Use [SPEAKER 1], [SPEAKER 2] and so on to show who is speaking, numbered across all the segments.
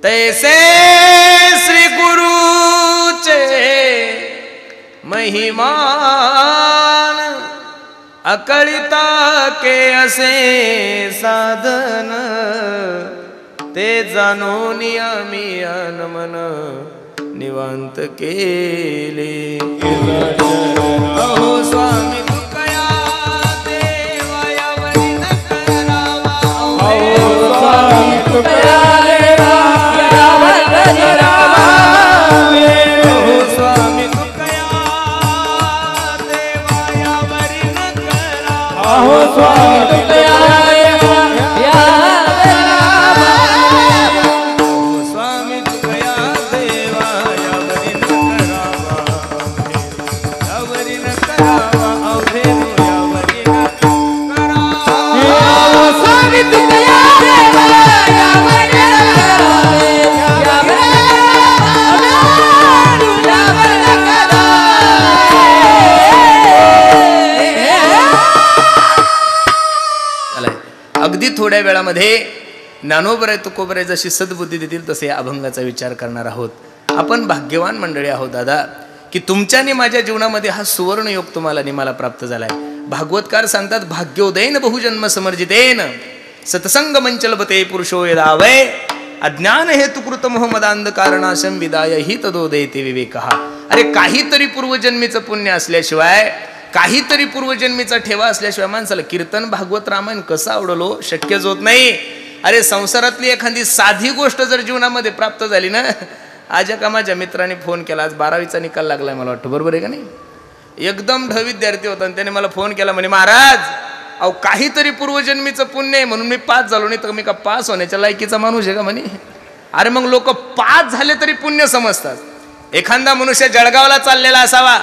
[SPEAKER 1] तैसे श्री गुरुचे महिमान अकळिता के असे साधन ते जाणून आम्ही अनमन निवांत केले अहो स्वामी तुकया देवा यावरी न करावा अहो स्वामी तुकया देवा यावरी न करावा अहो स्वामी तुकया देवा यावरी न करावा अहो स्वामी तुकया अगदी थोड्या वेळामध्ये ज्ञानोबराय तुकोबराय जशी सद्बुद्धी देतील तसे अभंगाचा विचार करणार आहोत. आपण भाग्यवान मंडळी आहोत दादा की तुमच्याने माझ्या जीवनामध्ये हा सुवर्ण योग तुम्हाला निमाला प्राप्त झालाय. भागवतकार सांगतात भाग्योदयन बहुजन्म समर्जितेन सत्संग मंचलपते पुरुषो यदावय अज्ञान हेतुकृत मोहमदांध कारणाशम विदाय हि तदोदयते विवेकः. अरे काहीतरी पूर्वजन्मीचं पुण्य असल्याशिवाय काहीतरी पूर्वजन्मीचा ठेवा असल्याशिवाय माणसाला कीर्तन भागवत रामायण कसं आवडलो शक्यच होत नाही. अरे संसारातली एखादी साधी गोष्ट जर जीवनामध्ये प्राप्त झाली ना. आज एका माझ्या मित्राने फोन केला. आज 12वीचा निकाल लागलाय मला वाटतं बरोबर आहे का नाही. एकदम ढ विद्यार्थी होता आणि त्याने मला फोन केला म्हणे महाराज अहो काहीतरी पूर्वजन्मीचं पुण्य आहे म्हणून मी पास झालो नाही तर मी का पास होण्याच्या लायकीचा माणूस आहे का म्हणे. अरे मग लोक पास झाले तरी पुण्य समजतात. एखादा मनुष्य जळगावला चाललेला असावा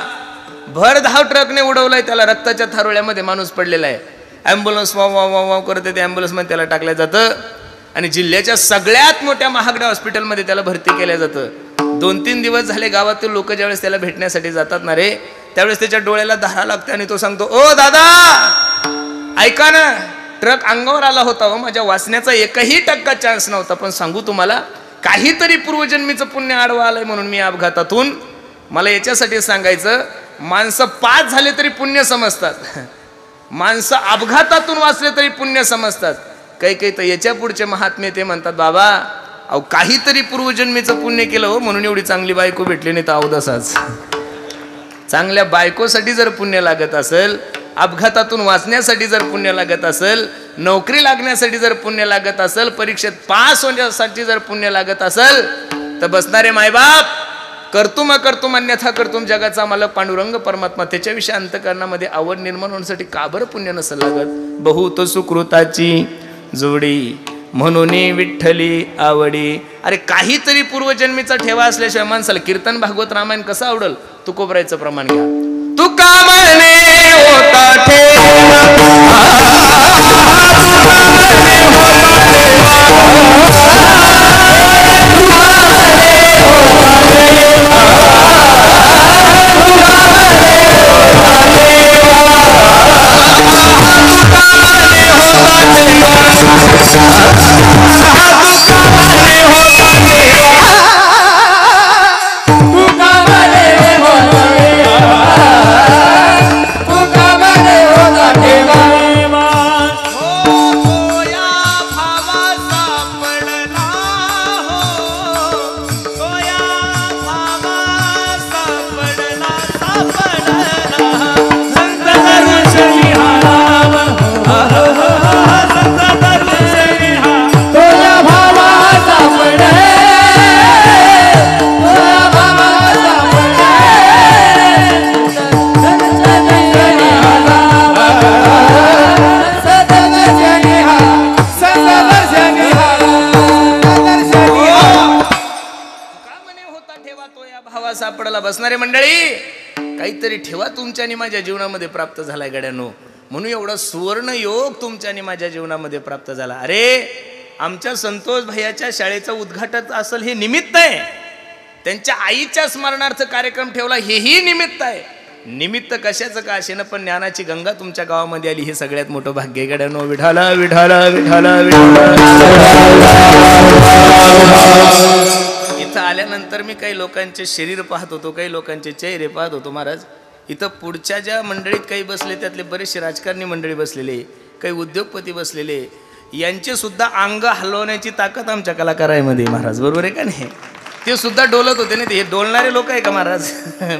[SPEAKER 1] भर धाव ट्रकने उडवलाय त्याला रक्ताच्या थारोळ्यामध्ये माणूस पडलेला आहे. Ambulance wow wow wow wow करते ते ॲम्ब्युलन्समध्ये त्याला टाकलं जातं आणि जिल्ह्याच्या सगळ्यात मोठ्या महागड्या हॉस्पिटलमध्ये त्याला भरती केलं जातं. 2-3 दिवस झाले गावातील लोक ज्यावेळेस त्याला भेटण्यासाठी जातात ना रे त्यावेळेस त्याच्या डोळ्याला धारा लागते आणि तो सांगतो ओ दादा ऐका ना ट्रक अंगावर आला होता हो माझ्या वाचण्याचा 1% चान्स नव्हता पण सांगू तुम्हाला काहीतरी पूर्वजन्मीचं पुण्य आडवं आलंय म्हणून मी अपघातातून. मला याच्यासाठी सांगायचं माणसं पास झाले तरी पुण्य समजतात. माणसं अपघातातून वाचले तरी पुण्य समजतात. काही काही तर याच्या पुढचे महात्मे ते म्हणतात बाबा अहो काहीतरी पूर्वजन्मीचं पुण्य केलं हो म्हणून एवढी चांगली बायको भेटली नाही तर अवदसाच. चांगल्या बायकोसाठी जर पुण्य लागत असेल अपघातातून वाचण्यासाठी जर पुण्य लागत असेल नोकरी लागण्यासाठी जर पुण्य लागत असेल परीक्षेत पास होण्यासाठी जर पुण्य लागत असेल तर बसणारे मायबाप कर्तुम अकर्तुम अन्यथा कर्तुम जगाचा मालक पांडुरंग परमात्मा त्याच्याविषयी अंतकरणामध्ये आवड निर्माण होण्यासाठी का बरं पुण्य नसेल लागत. बहुत सुकृताची जोडी म्हणून विठ्ठली आवडी. अरे काहीतरी पूर्वजन्मीचा ठेवा असल्याशिवाय माणसाला कीर्तन भागवत रामायण कसं आवडल. तुकोबरायचं प्रमाण घ्या. तुका म्हणे होता ठेवा सापडला. बसणारे मंडळी काहीतरी ठेवा तुमच्या आणि माझ्या जीवनामध्ये प्राप्त झालाय गड्यानो म्हणून एवढा सुवर्ण योग तुमच्या आणि माझ्या जीवनामध्ये प्राप्त झाला. अरे आमच्या संतोष भैयाच्या शाळेचं उद्घाटन असेल हे निमित्त आहे. त्यांच्या आईच्या स्मरणार्थ कार्यक्रम ठेवला हेही निमित्त आहे. निमित्त कशाचं का असेना पण ज्ञानाची गंगा तुमच्या गावामध्ये आली हे सगळ्यात मोठं भाग्य गड्यानो. विठाला विठाला विठाला विठाला आल्यानंतर मी काही लोकांचे शरीर पाहत होतो, काही लोकांचे चेहरे पाहत होतो महाराज. इथं पुढच्या ज्या मंडळीत काही बसले त्यातले बरेचसे राजकारणी मंडळी बसलेले, काही उद्योगपती बसलेले, यांचे सुद्धा अंग हलवण्याची ताकद आमच्या कलाकारामध्ये महाराज. बरोबर आहे का नाही? ते सुद्धा डोलत होते ना. ते हे डोलणारे लोक आहे का महाराज?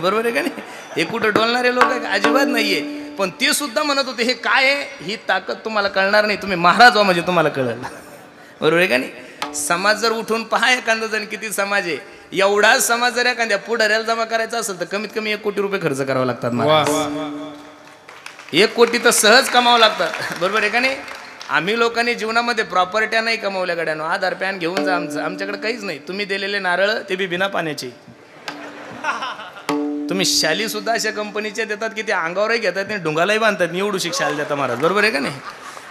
[SPEAKER 1] बरोबर आहे का नाही? हे कुठं डोलणारे लोक आहे का? अजिबात नाहीये. पण ते सुद्धा म्हणत होते हे काय आहे, ही ताकद तुम्हाला कळणार नाही, तुम्ही महाराज व्हा म्हणजे तुम्हाला कळलं. बरोबर आहे का नाही? समाज जर उठून पहा एखादा जण किती समाज आहे, एवढाच समाज जर एखाद्या पुढाऱ्याला जमा करायचा असेल तर कमीत कमी 1 कोटी रुपये खर्च करावा लागतात महाराज. 1 कोटी तर सहज कमावं लागतात. बरोबर आहे का नाही? आम्ही लोकांनी जीवनामध्ये प्रॉपर्ट्या नाही कमावल्या गड्यानो. आधार पॅन घेऊन जा, आमच्याकडे काहीच नाही. तुम्ही दिलेले नारळ ते बी बिना पाण्याचे. तुम्ही शाली सुद्धा अशा कंपनीच्या देतात की ते अंगावरही घेतात आणि डोंगालाही बांधतात. निवडू शिक्षाला देतात महाराज. बरोबर आहे का नाही?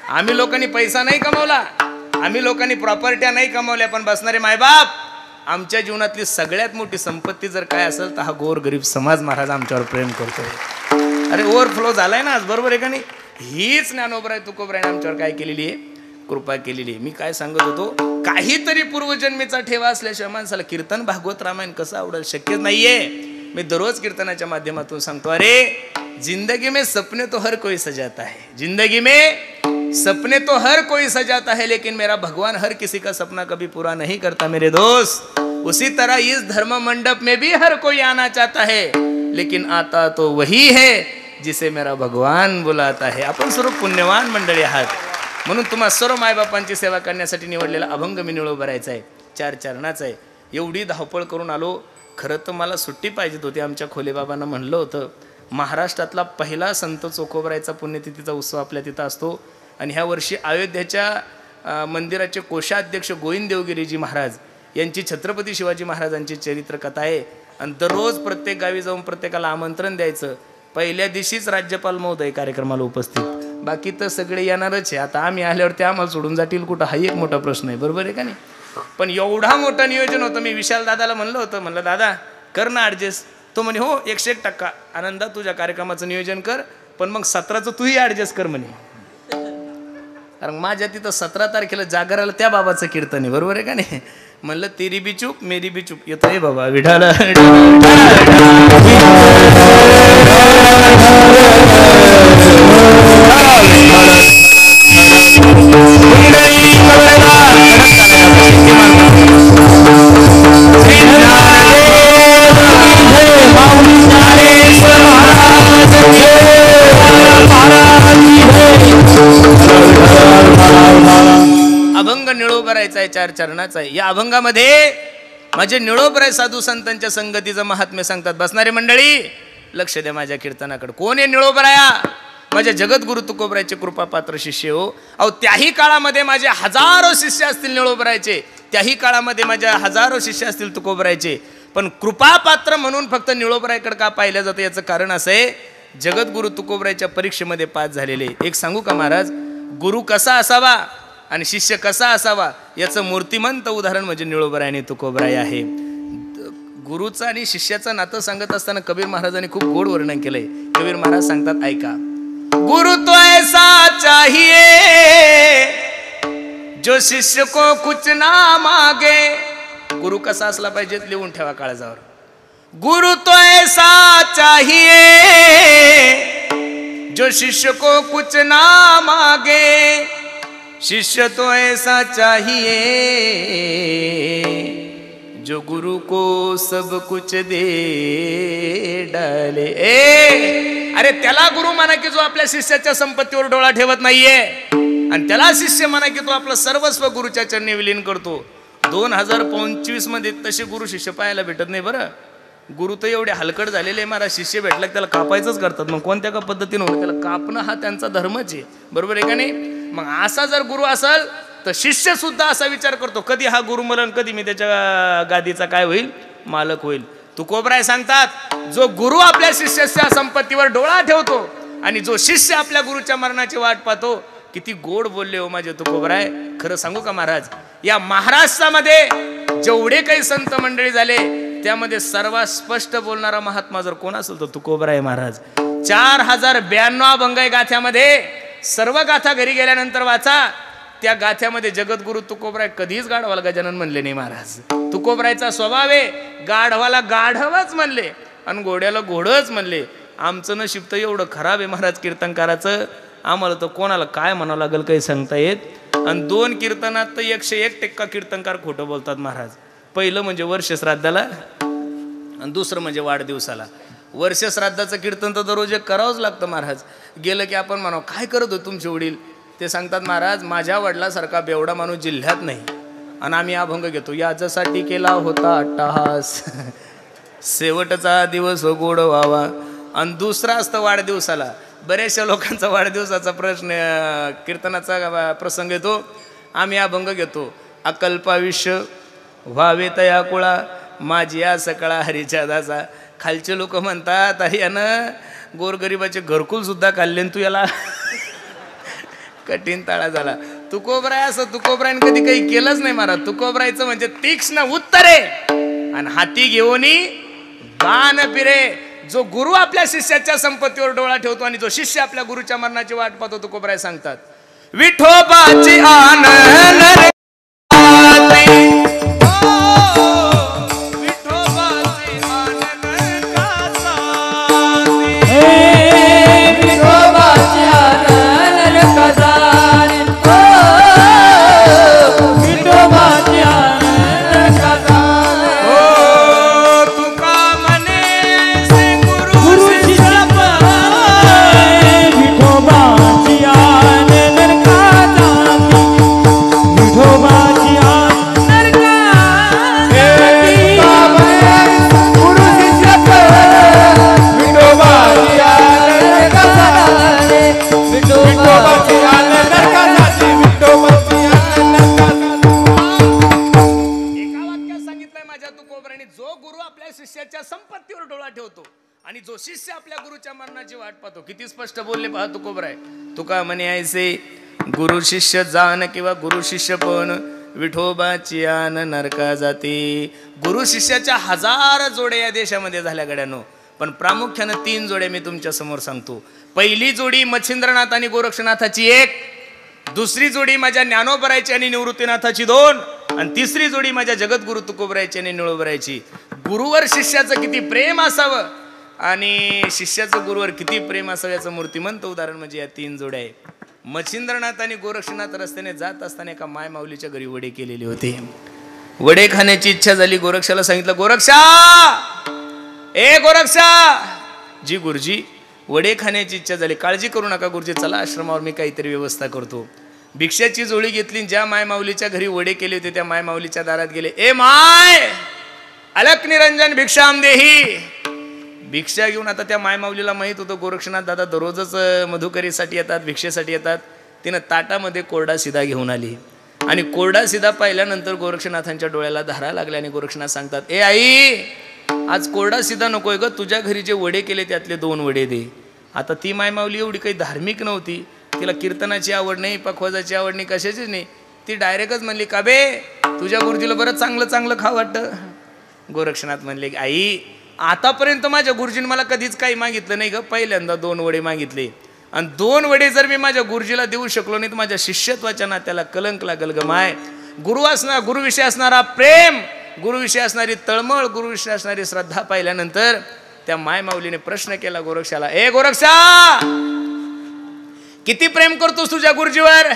[SPEAKER 1] आम्ही लोकांनी पैसा नाही कमावला, आम्ही लोकांनी प्रॉपर्ट्या नाही कमावल्या, पण बसणारे मायबाप, आमच्या जीवनातली सगळ्यात मोठी संपत्ती जर काय असेल तर हा गोरगरीब समाज महाराज आमच्यावर प्रेम करतोय. अरे ओव्हरफ्लो झालाय ना आज. बरोबर आहे का नाही? हीच ज्ञानोबराय तुकोबरायने आमच्यावर काय केलेली आहे, कृपा केलेली आहे. मी काय सांगत होतो, काहीतरी पूर्वजन्मीचा ठेवा असल्याशिवाय माणसाला कीर्तन भागवत रामायण कसं आवडेल? शक्यच नाहीये. मी दररोज कीर्तनाच्या माध्यमातून सांगतो, अरे जिंदगी में सपने तो हर कोई सजाता है, जिंदगी में सपने तो हर कोई सजाता है, लेकिन मेरा भगवान हर किसी का सपना कभी पूरा नहीं करता मेरे दोस्त. उसी तरह इस धर्म मंडप में भी हर कोई आना चाहता है, लेकिन आता तो वही है जिसे मेरा भगवान बुलाता है. आपण सर्व पुण्यवान मंडळी आहात, म्हणून तुम्हा सर्व मायबापांची सेवा करण्यासाठी निवडलेला अभंग मी निळोबरायचा आहे. 4 चरणाचा आहे. एवढी धावपळ करून आलो. खरं तर मला सुट्टी पाहिजेत होती. आमच्या खोलेबाबांना म्हणलं होतं, महाराष्ट्रातला पहिला संत चोखोबरायचा पुण्यतिथीचा उत्सव आपल्या तिथं असतो. आणि ह्या वर्षी अयोध्येच्या मंदिराचे कोषाध्यक्ष गोविंद देवगिरीजी महाराज यांची छत्रपती शिवाजी महाराजांची चरित्रकथा आहे. आणि दररोज प्रत्येक गावी जाऊन प्रत्येकाला आमंत्रण द्यायचं. पहिल्या दिवशीच राज्यपाल महोदय कार्यक्रमाला उपस्थित, बाकी तर सगळे येणारच आहे. आता आम्ही आल्यावर ते आम्हाला सोडून जातील कुठं, हा एक मोठा प्रश्न आहे. बरोबर आहे का नाही? पण एवढा मोठा नियोजन होतं. मी विशाल दादाला म्हणलं होतं, म्हणलं दादा कर ना ॲडजस्ट. तो म्हणे हो 101% आनंदा तुझ्या कार्यक्रमाचं नियोजन कर, पण मग 17चं तूही ॲडजस्ट कर म्हणे. कारण माझ्या तिथं 17 तारखेला जागराला त्या बाबाचं कीर्तन आहे. बरोबर आहे का नाही? म्हणलं तेरी बी चूप मेरी बी चूप. येतो हे बाबा विठाला. अभंग निळोबरायचा आहे, 4 चरणाचा आहे. या अभंगामध्ये माझे निळोबराय साधू संतांच्या संगतीचं महात्म्य सांगतात. बसणारी मंडळी लक्ष द्या माझ्या कीर्तनाकडे. कोण आहे निळोबराया? माझ्या जगद्गुरु तुकोबरायचे कृपापात्र शिष्य हो. अहो त्याही काळामध्ये माझे हजारो शिष्य असतील निळोबरायचे, त्याही काळामध्ये माझ्या हजारो शिष्य असतील तुकोबरायचे, पण कृपापात्र म्हणून फक्त निळोबरायकडे का पाहिलं जातं याचं कारण असं आहे, जगद्गुरु तुकोबरायच्या परीक्षेमध्ये पास झालेले. एक सांगू का महाराज, गुरु कसा असावा आणि शिष्य कसा असावा याचं मूर्तिमंत उदाहरण म्हणजे निळोबराय आणि तुकोबराय आहे. गुरुचं आणि शिष्याचं नातं सांगत असताना कबीर महाराजांनी खूप गोड वर्णन केलंय. कबीर महाराज सांगतात ऐका, गुरु तो ऐसा चाहिए जो शिष्य को कुछ ना मागे. गुरु कसा असला पाहिजे लिहून ठेवा काळजावर. गुरु तो ऐसा चाहिए जो शिष्य को कुछ ना मागे, शिष्य तो ऐसा चाहिए जो गुरु को सब कुछ दे डाले. अरे त्याला गुरु म्हणा की जो आपल्या शिष्याच्या संपत्तीवर डोळा ठेवत नाहीये, आणि त्याला शिष्य म्हणा की तो आपलं सर्वस्व गुरुच्या चरणी विलीन करतो. 2025 मध्ये तसे गुरु शिष्य पाहायला भेटत नाही. बरं, गुरु तर एवढे हलकट झालेले महाराज, शिष्य भेटला त्याला कापायचंच करतात. मग कोणत्या का पद्धतीने होतं, त्याला कापणं हा त्यांचा धर्मच आहे. बरोबर आहे का नाही? मग असा जर गुरु असेल तर शिष्य सुद्धा असा विचार करतो, कधी हा गुरु मरण, कधी मी त्याच्या गादीचा काय होईल, मालक होईल. तुकोबराय सांगतात, जो गुरु आपल्या शिष्याच्या संपत्तीवर डोळा ठेवतो आणि जो शिष्य आपल्या गुरुच्या मरणाची वाट पाहतो. किती गोड बोलले हो माझे तुकोबराय. खरं सांगू का महाराज, या महाराष्ट्रामध्ये जेवढे काही संत मंडळी झाले त्यामध्ये सर्वात स्पष्ट बोलणारा महात्मा जर कोण असेल तर तुकोबराय महाराज. 4092 अभंग गाथ्यामध्ये. सर्व गाथा घरी गेल्यानंतर वाचा. त्या गाथ्यामध्ये जगद्गुरु तुकोबराय कधीच गाढवाला गजानन म्हणले नाही महाराज. तुकोबरायचा स्वभाव आहे गाढवाला गाढवच म्हणले आणि घोड्याला घोडच म्हणले. आमचं नशीब तर एवढं खराब आहे महाराज कीर्तनकाराचं, आम्हाला तर कोणाला काय म्हणावं लागेल काही सांगता येत. आणि 2 कीर्तनात तर 101% कीर्तनकार खोटं बोलतात महाराज. पहिलं म्हणजे वर्ष श्राद्धाला आणि दुसरं म्हणजे वाढदिवसाला. वर्ष श्राद्धाचं कीर्तन तर दररोज एक करावंच लागतं महाराज. गेलं की आपण म्हणावं काय करत होते तुमचे वडील, ते सांगतात महाराज माझ्या वडिलासारखा बेवडा माणूस जिल्ह्यात नाही आणि आम्ही अभंग घेतो. याच्यासाठी केला होता अट्टहास शेवटचा दिवस गोड व्हावा. आणि दुसरा असतं वाढदिवसाला. बऱ्याचशा लोकांचा वाढदिवसाचा प्रश्न कीर्तनाचा प्रसंग येतो, आम्ही अभंग घेतो. अकल्पाविष्य व्हावे तया कुळा माझी या सकळा हरीच्या दासा. खालचे लोक म्हणतात अरे यानं गोरगरिबाचे घरकुल सुद्धा खाल्ले तू याला कठीण ताळा झाला. तुकोबराय असं तुकोबरायने कधी काही केलंच नाही महाराज. तुकोबरायचं म्हणजे तीक्ष्ण उत्तरे आणि हाती घेऊन गान फिरे. जो गुरु आपल्या शिष्याच्या संपत्तीवर डोळा ठेवतो आणि जो शिष्य आपल्या गुरुच्या मरणाची वाट पाहतो तुकोबराय सांगतात विठोबाची आनंद संपत्तीवर डोळा ठेवतो आणि जो शिष्य आपल्या गुरुच्या मरणाची वाट पाहतो. किती स्पष्ट बोलले पहा तुकोबराय. तुका म्हणे ऐसे गुरु शिष्य जाण किंवा गुरु शिष्य पण विठोबाची आन नरका जाते. गुरु शिष्याच्या 1000 जोड्या या देशामध्ये झाल्या गड्यानो, पण प्रामुख्यानं 3 जोड्या मी तुमच्या समोर सांगतो. पहिली जोडी मच्छिंद्रनाथ आणि गोरक्षनाथाची 1, दुसरी जोडी माझ्या ज्ञानोबरायची आणि निवृत्तीनाथाची 2 आणि तिसरी जोडी माझ्या जगद्गुरु तुकोबरायची आणि निळोबरायची. गुरुवर शिष्याचं किती प्रेम असावं आणि शिष्याचं गुरुवर किती प्रेम असावं याचं मूर्तिमंत उदाहरण म्हणजे या 3 जोड्या आहे. मच्छिंद्रनाथ आणि गोरक्षनाथ रस्त्याने जात असताना एका माय माऊलीच्या घरी वडे केलेले होते. वडे खाण्याची इच्छा झाली. गोरक्षाला सांगितलं गोरक्षा ए गोरक्षा जी गुरुजी वडे खाण्याची इच्छा झाली. काळजी करू नका गुरुजी, चला आश्रमावर मी काहीतरी व्यवस्था करतो. भिक्षाची जोळी घेतली. ज्या माय माऊलीच्या घरी वडे केले होते त्या माय माऊलीच्या दारात गेले. ए माय अलक निरंजन भिक्षाम देही. भिक्षा घेऊन आता त्या माय माऊलीला माहित होतं गोरक्षनाथ दादा दररोजच मधुकरीसाठी येतात, भिक्षेसाठी येतात. तिनं ताटामध्ये कोरडा सिधा घेऊन आली आणि कोरडा सिधा पाहिल्यानंतर गोरक्षनाथांच्या डोळ्याला धारा लागल्या आणि गोरक्षनाथ सांगतात ए आई आज कोरडा सिधा नकोय ग, तुझ्या घरी जे वडे केले त्यातले 2 वडे दे. आता ती माय माऊली एवढी काही धार्मिक नव्हती, तिला कीर्तनाची आवड नाही, पखवाजाची आवड नाही, कशाचीच नाही. ती डायरेक्टच म्हणली का बे तुझ्या गुरुजीला बरं चांगलं चांगलं खा वाटतं. गोरक्षनाथ म्हणले आई आतापर्यंत माझ्या गुरुजीने मला कधीच काही मागितलं नाही ग, पहिल्यांदा 2 वडे मागितले आणि 2 वडे जर मी माझ्या गुरुजीला देऊ शकलो नाही तर माझ्या शिष्यत्वाच्या नात्याला कलंक लागल ग माय. गुरुविषयी असणारा प्रेम, गुरुविषयी असणारी तळमळ, गुरुविषयी असणारी श्रद्धा पाहिल्यानंतर त्या माय माऊलीने प्रश्न केला गोरक्षाला ए गोरक्षा किती प्रेम करतोस तुझ्या गुरुजीवर.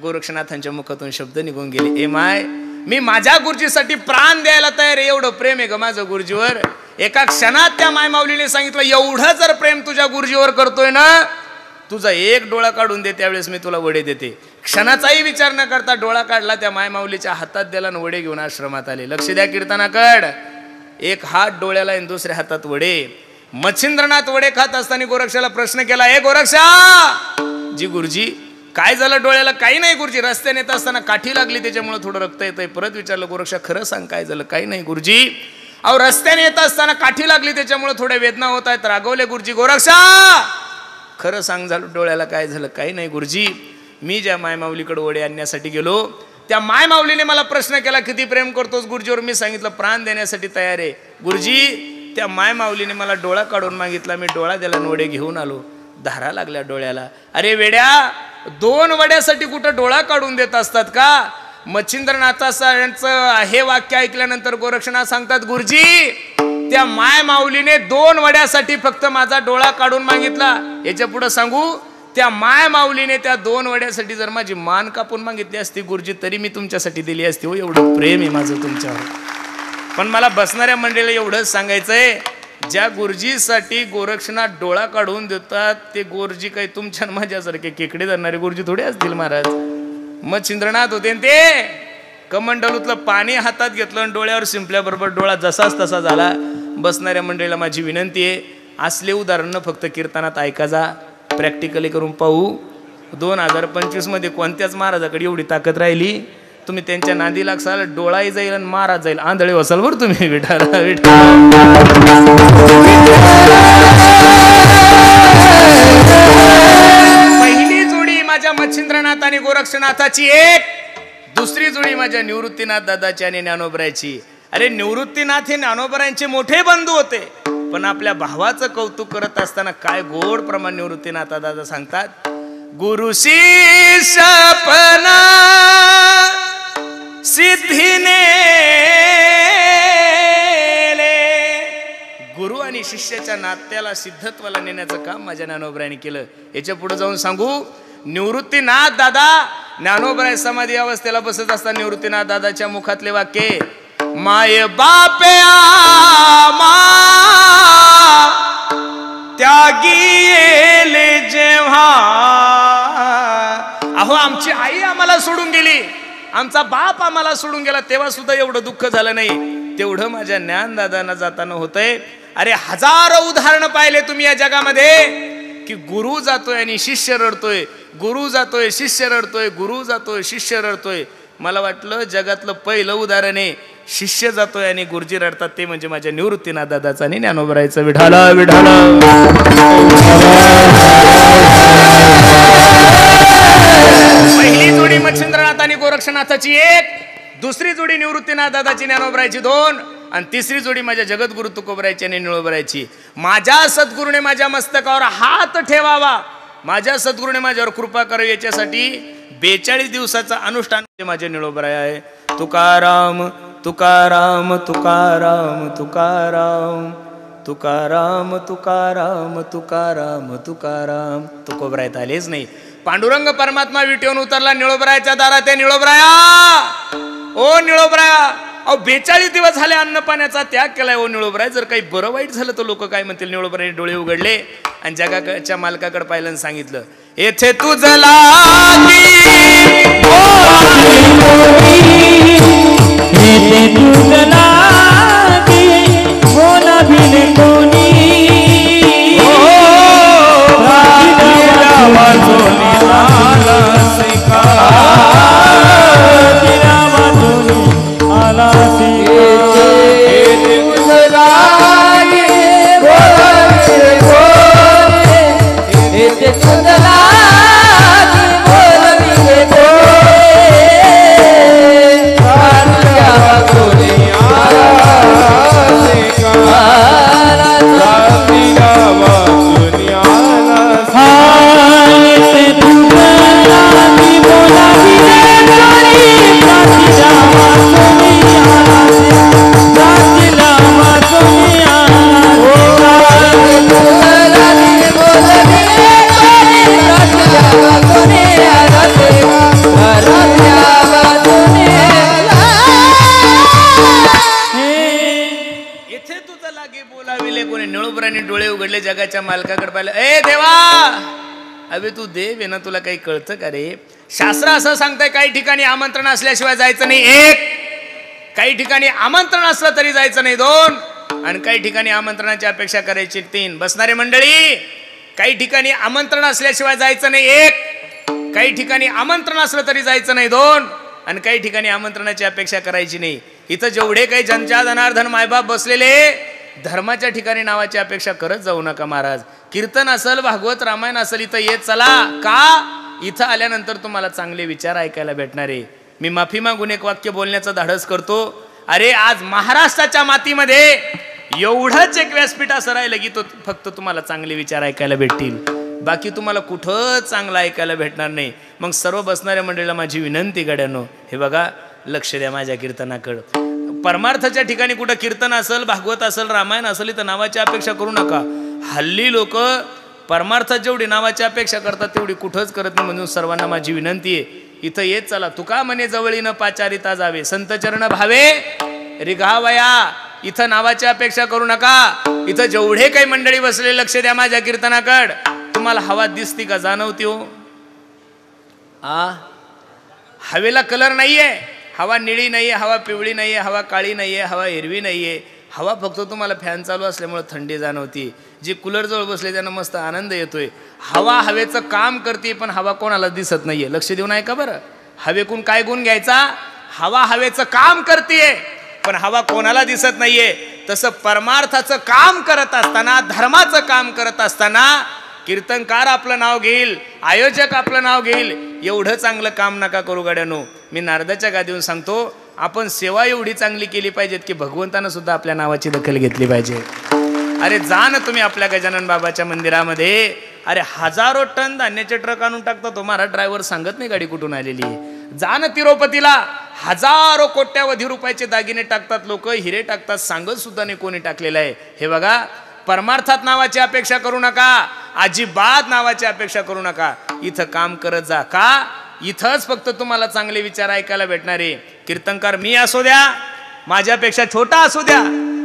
[SPEAKER 1] गोरक्षनाथांच्या मुखातून शब्द निघून गेले ए माय मी माझ्या गुरुजीसाठी प्राण द्यायला तयार आहे, एवढं प्रेम आहे ग माझं गुरुजीवर. एका क्षणात त्या माय माऊलीने सांगितलं एवढं जर प्रेम तुझ्या गुरुजीवर करतोय ना तुझा 1 डोळा काढून दे त्यावेळेस मी तुला वडे देते. क्षणाचाही विचार न करता डोळा काढला, त्या माय माऊलीच्या हातात दिला आणि वडे घेऊन आश्रमात आले. लक्ष द्या कीर्तनाकड. 1 हात डोळ्याला आणि दुसऱ्या हातात वडे. मच्छिंद्रनाथ वडे खात असताना गोरक्षाला प्रश्न केला ए गोरक्षा जी गुरुजी काय झालं डोळ्याला. काही नाही गुरुजी, रस्त्याने येत असताना काठी लागली त्याच्यामुळे थोडं रक्त येतंय. परत विचारलं गोरक्षा खरं सांग काय झालं. काही नाही गुरुजी. अहो रस्त्याने येत असताना काठी लागली त्याच्यामुळे थोड्या वेदना होत आहेत. रागवले गुरुजी. गोरक्षा खरं सांग झालं डोळ्याला काय झालं. काही नाही गुरुजी. मी ज्या मायमाऊलीकडे वडे आणण्यासाठी गेलो त्या मायमाऊलीने मला प्रश्न केला किती प्रेम करतोस गुरुजीवर. मी सांगितलं प्राण देण्यासाठी तयार आहे गुरुजी. त्या मायमाऊलीने मला डोळा काढून मागितला, मी डोळा दिला आणि वडे घेऊन आलो. धारा लागल्या डोळ्याला. अरे वेड्या 2 वड्यासाठी कुठं डोळा काढून देत असतात का? मच्छिंद्रनाथांचं हे वाक्य ऐकल्यानंतर गोरक्षनाथ सांगतात, गुरुजी त्या माय माऊलीने 2 वड्यासाठी फक्त माझा डोळा काढून मागितला. याच्या पुढे सांगू, त्या माय माऊलीने त्या 2 वड्यासाठी जर माझी मान कापून मागितली असती गुरुजी तरी मी तुमच्यासाठी दिली असती. हो, एवढं प्रेम आहे माझं तुमच्यावर. पण मला बसणाऱ्या मंडळीला एवढंच सांगायचंय, ज्या गुरुजीसाठी गोरक्षनाथ डोळा काढून देतात ते गुरुजी काही तुमच्या माझ्यासारखे केकडे धरणारे गुरुजी थोडे असतील महाराज. मच्छिंद्रनाथ होते ते कमंडलूतलं पाणी हातात घेतलं आणि डोळ्यावर शिंपल्याबरोबर डोळा जसाच तसा झाला. बसणाऱ्या मंडळीला माझी विनंती आहे, असले उदाहरणं फक्त कीर्तनात ऐका जा, प्रॅक्टिकली करून पाहू. 2025 मध्ये कोणत्याच महाराजाकडे एवढी ताकद राहिली? तुम्ही त्यांच्या नांदी लागसाल, डोळाही जाईल आणि महाराज जाईल, आंधळे वसाल बरं तुम्ही. विठाला विठा. पहिली जोडी माझ्या मच्छिंद्रनाथ आणि गोरक्षनाथाची एक, दुसरी जोडी माझ्या निवृत्तीनाथ दादाची आणि ज्ञानोबरायची. अरे निवृत्तीनाथ हे ज्ञानोबरायांचे मोठे बंधू होते, पण आपल्या भावाचं कौतुक करत असताना काय गोड प्रमाण निवृत्तीनाथ दादा सांगतात, गुरु शिष्यपणा सिद्धीने. गुरु आणि शिष्याच्या नात्याला सिद्धत्वाला नेण्याचं काम माझ्या ज्ञानोबरायांनी केलं. याच्या पुढे जाऊन सांगू, निवृत्तीनाथ दादा ज्ञानोबराय समाधी अवस्थेला बसत असताना निवृत्तीनाथ दादाच्या मुखातले वाक्य, माय बापे आमा त्यागी येले जेव्हा. अहो आमची आई आम्हाला सोडून गेली, आमचा बाप आम्हाला सोडून गेला, तेव्हा सुद्धा एवढं दुःख झालं नाही तेवढं माझ्या ज्ञानदादांना जाताना होतंय. अरे हजारो उदाहरणं पाहिले तुम्ही या जगामध्ये की गुरु जातोय आणि शिष्य रडतोय, गुरु जातोय शिष्य रडतोय, गुरु जातोय शिष्य रडतोय. मला वाटलं जगातलं पहिलं उदाहरण आहे शिष्य जातोय आणि गुरुजी रडतात ते म्हणजे माझ्या निवृत्तीनाथ दादाचा आणि ज्ञानोबरायचं. विठाला विठाला. पहिली जोडी मच्छिंद्रनाथ आणि गोरक्षनाथाची एक, दुसरी जोडी निवृत्तीनाथ दादाची ज्ञानोबरायची 2 आणि तिसरी जोडी माझ्या जगद्गुरु तुकोबरायची आणि निळोबरायची. माझ्या सद्गुरूने माझ्या मस्तकावर हात ठेवावा, माझ्या सद्गुरूने माझ्यावर कृपा करावी याच्यासाठी 42 दिवसाचा अनुष्ठान माझे निळोबराय आहे. तुकाराम तुकाराम तुकाराम तुकाराम तुकाराम तुकाराम तुकाराम तुकाराम. तुकोबरायत आलेच नाही. पांडुरंग परमात्मा विटेवून उतरला निळोबरायाच्या दारात. ते निळोबराया, ओ निळोबराया, अहो 42 दिवस झाले अन्न पाण्याचा त्याग केलाय. ओ निळोबराय, जर काही बरं वाईट झालं तर लोक काय म्हणतील? निळोबरायाने डोळे उघडले आणि जगाच्या मालकाकडे पाहिलं आणि सांगितलं, येथे तुझं लागी बोला भिले कोणी जगाच्या मालकाकडे पाहिलं, ए देवा, अबे तू देव आहे ना, तुला काही कळतं का रे? शास्त्र असं सांगतंय काही ठिकाणी आमंत्रण असल्याशिवाय जायचं नाही 1, काही ठिकाणी आमंत्रण असलं तरी जायचं नाही 2, आणि काही ठिकाणी आमंत्रणाची अपेक्षा करायची 3. बसणारे मंडळी, काही ठिकाणी आमंत्रण असल्याशिवाय जायचं नाही 1, काही ठिकाणी आमंत्रण असलं तरी जायचं नाही 2, आणि काही ठिकाणी आमंत्रणाची अपेक्षा करायची नाही. इथं जेवढे काही जनच्या जनार्दन मायबाप बसलेले, धर्माच्या ठिकाणी नावाची अपेक्षा करत जाऊ नका महाराज. कीर्तन असेल, भागवत रामायण असेल, इथं येत चला. का? इथं आल्यानंतर तुम्हाला चांगले विचार ऐकायला भेटणार आहे. मी माफी मागून एक वाक्य बोलण्याचं धाडस करतो. अरे आज महाराष्ट्राच्या मातीमध्ये एवढंच एक व्यासपीठ असं राहिलं की तो फक्त तुम्हाला चांगले विचार ऐकायला भेटतील. बाकी तुम्हाला कुठं चांगलं ऐकायला भेटणार नाही. मग सर्व बसणाऱ्या मंडळीला माझी विनंती गड्यानो, हे बघा लक्ष द्या माझ्या कीर्तनाकडं. परमार्थाच्या ठिकाणी कुठं कीर्तन असेल, भागवत असेल, रामायण असेल, इथं नावाची अपेक्षा करू नका. हल्ली लोक परमार्थात जेवढी नावाची अपेक्षा करतात तेवढी कुठंच करत नाही. म्हणून सर्वांना माझी विनंती आहे, इथं येत चला. तुका म्हणे जवळीनं पाचारिता जावे, संत चरण भावे रिघावया. इथं नावाची अपेक्षा करू नका. इथं जेवढे काही मंडळी बसले लक्ष द्या माझ्या कीर्तनाकड. तुम्हाला हवा दिसती का, जाणवती हो? हवेला कलर नाहीये. हवा निळी नाहीये, हवा पिवळी नाहीये, हवा काळी नाहीये, हवा हिरवी नाहीये. हवा फक्त तुम्हाला फॅन चालू असल्यामुळे थंडी जाणवती. जी कूलर जवळ बसले त्यांना मस्त आनंद येतोय. हवा हवेचं काम करते, पण हवा कोणाला दिसत नाहीये. लक्ष देऊन ऐका बरं. हवेकून काय गुण घ्यायचा? हवा हवेचं काम करते, पण हवा कोणाला दिसत नाहीये. तसं परमार्थाचं काम करत असताना, धर्माचं काम करत असताना कीर्तनकार आपलं नाव घेईल, आयोजक आपलं नाव घेईल, एवढं चांगलं काम नका करू गड्यानो. मी नारदाच्या गादीवरून सांगतो, आपण सेवा एवढी चांगली केली पाहिजेत की भगवंतानं सुद्धा आपल्या नावाची दखल घेतली पाहिजे. अरे जा ना तुम्ही आपल्या गजानन बाबाच्या मंदिरामध्ये, अरे हजारो टन धान्याचे ट्रक आणून टाकतात. तुम्हाला ड्रायव्हर सांगत नाही गाडी कुठून आलेली आहे. जा ना तिरुपतीला, हजारो कोट्यावधी रुपयाचे दागिने टाकतात लोक, हिरे टाकतात, सांगत सुद्धा नाही कोणी टाकलेलं आहे. हे बघा, परमार्थात नावाची अपेक्षा करू नका, अजिबात नावाची अपेक्षा करू नका. इथं काम करत जा. का? इथंच फक्त तुम्हाला चांगले विचार ऐकायला भेटणार आहे. कीर्तनकार मी असू द्या, माझ्यापेक्षा छोटा असू द्या,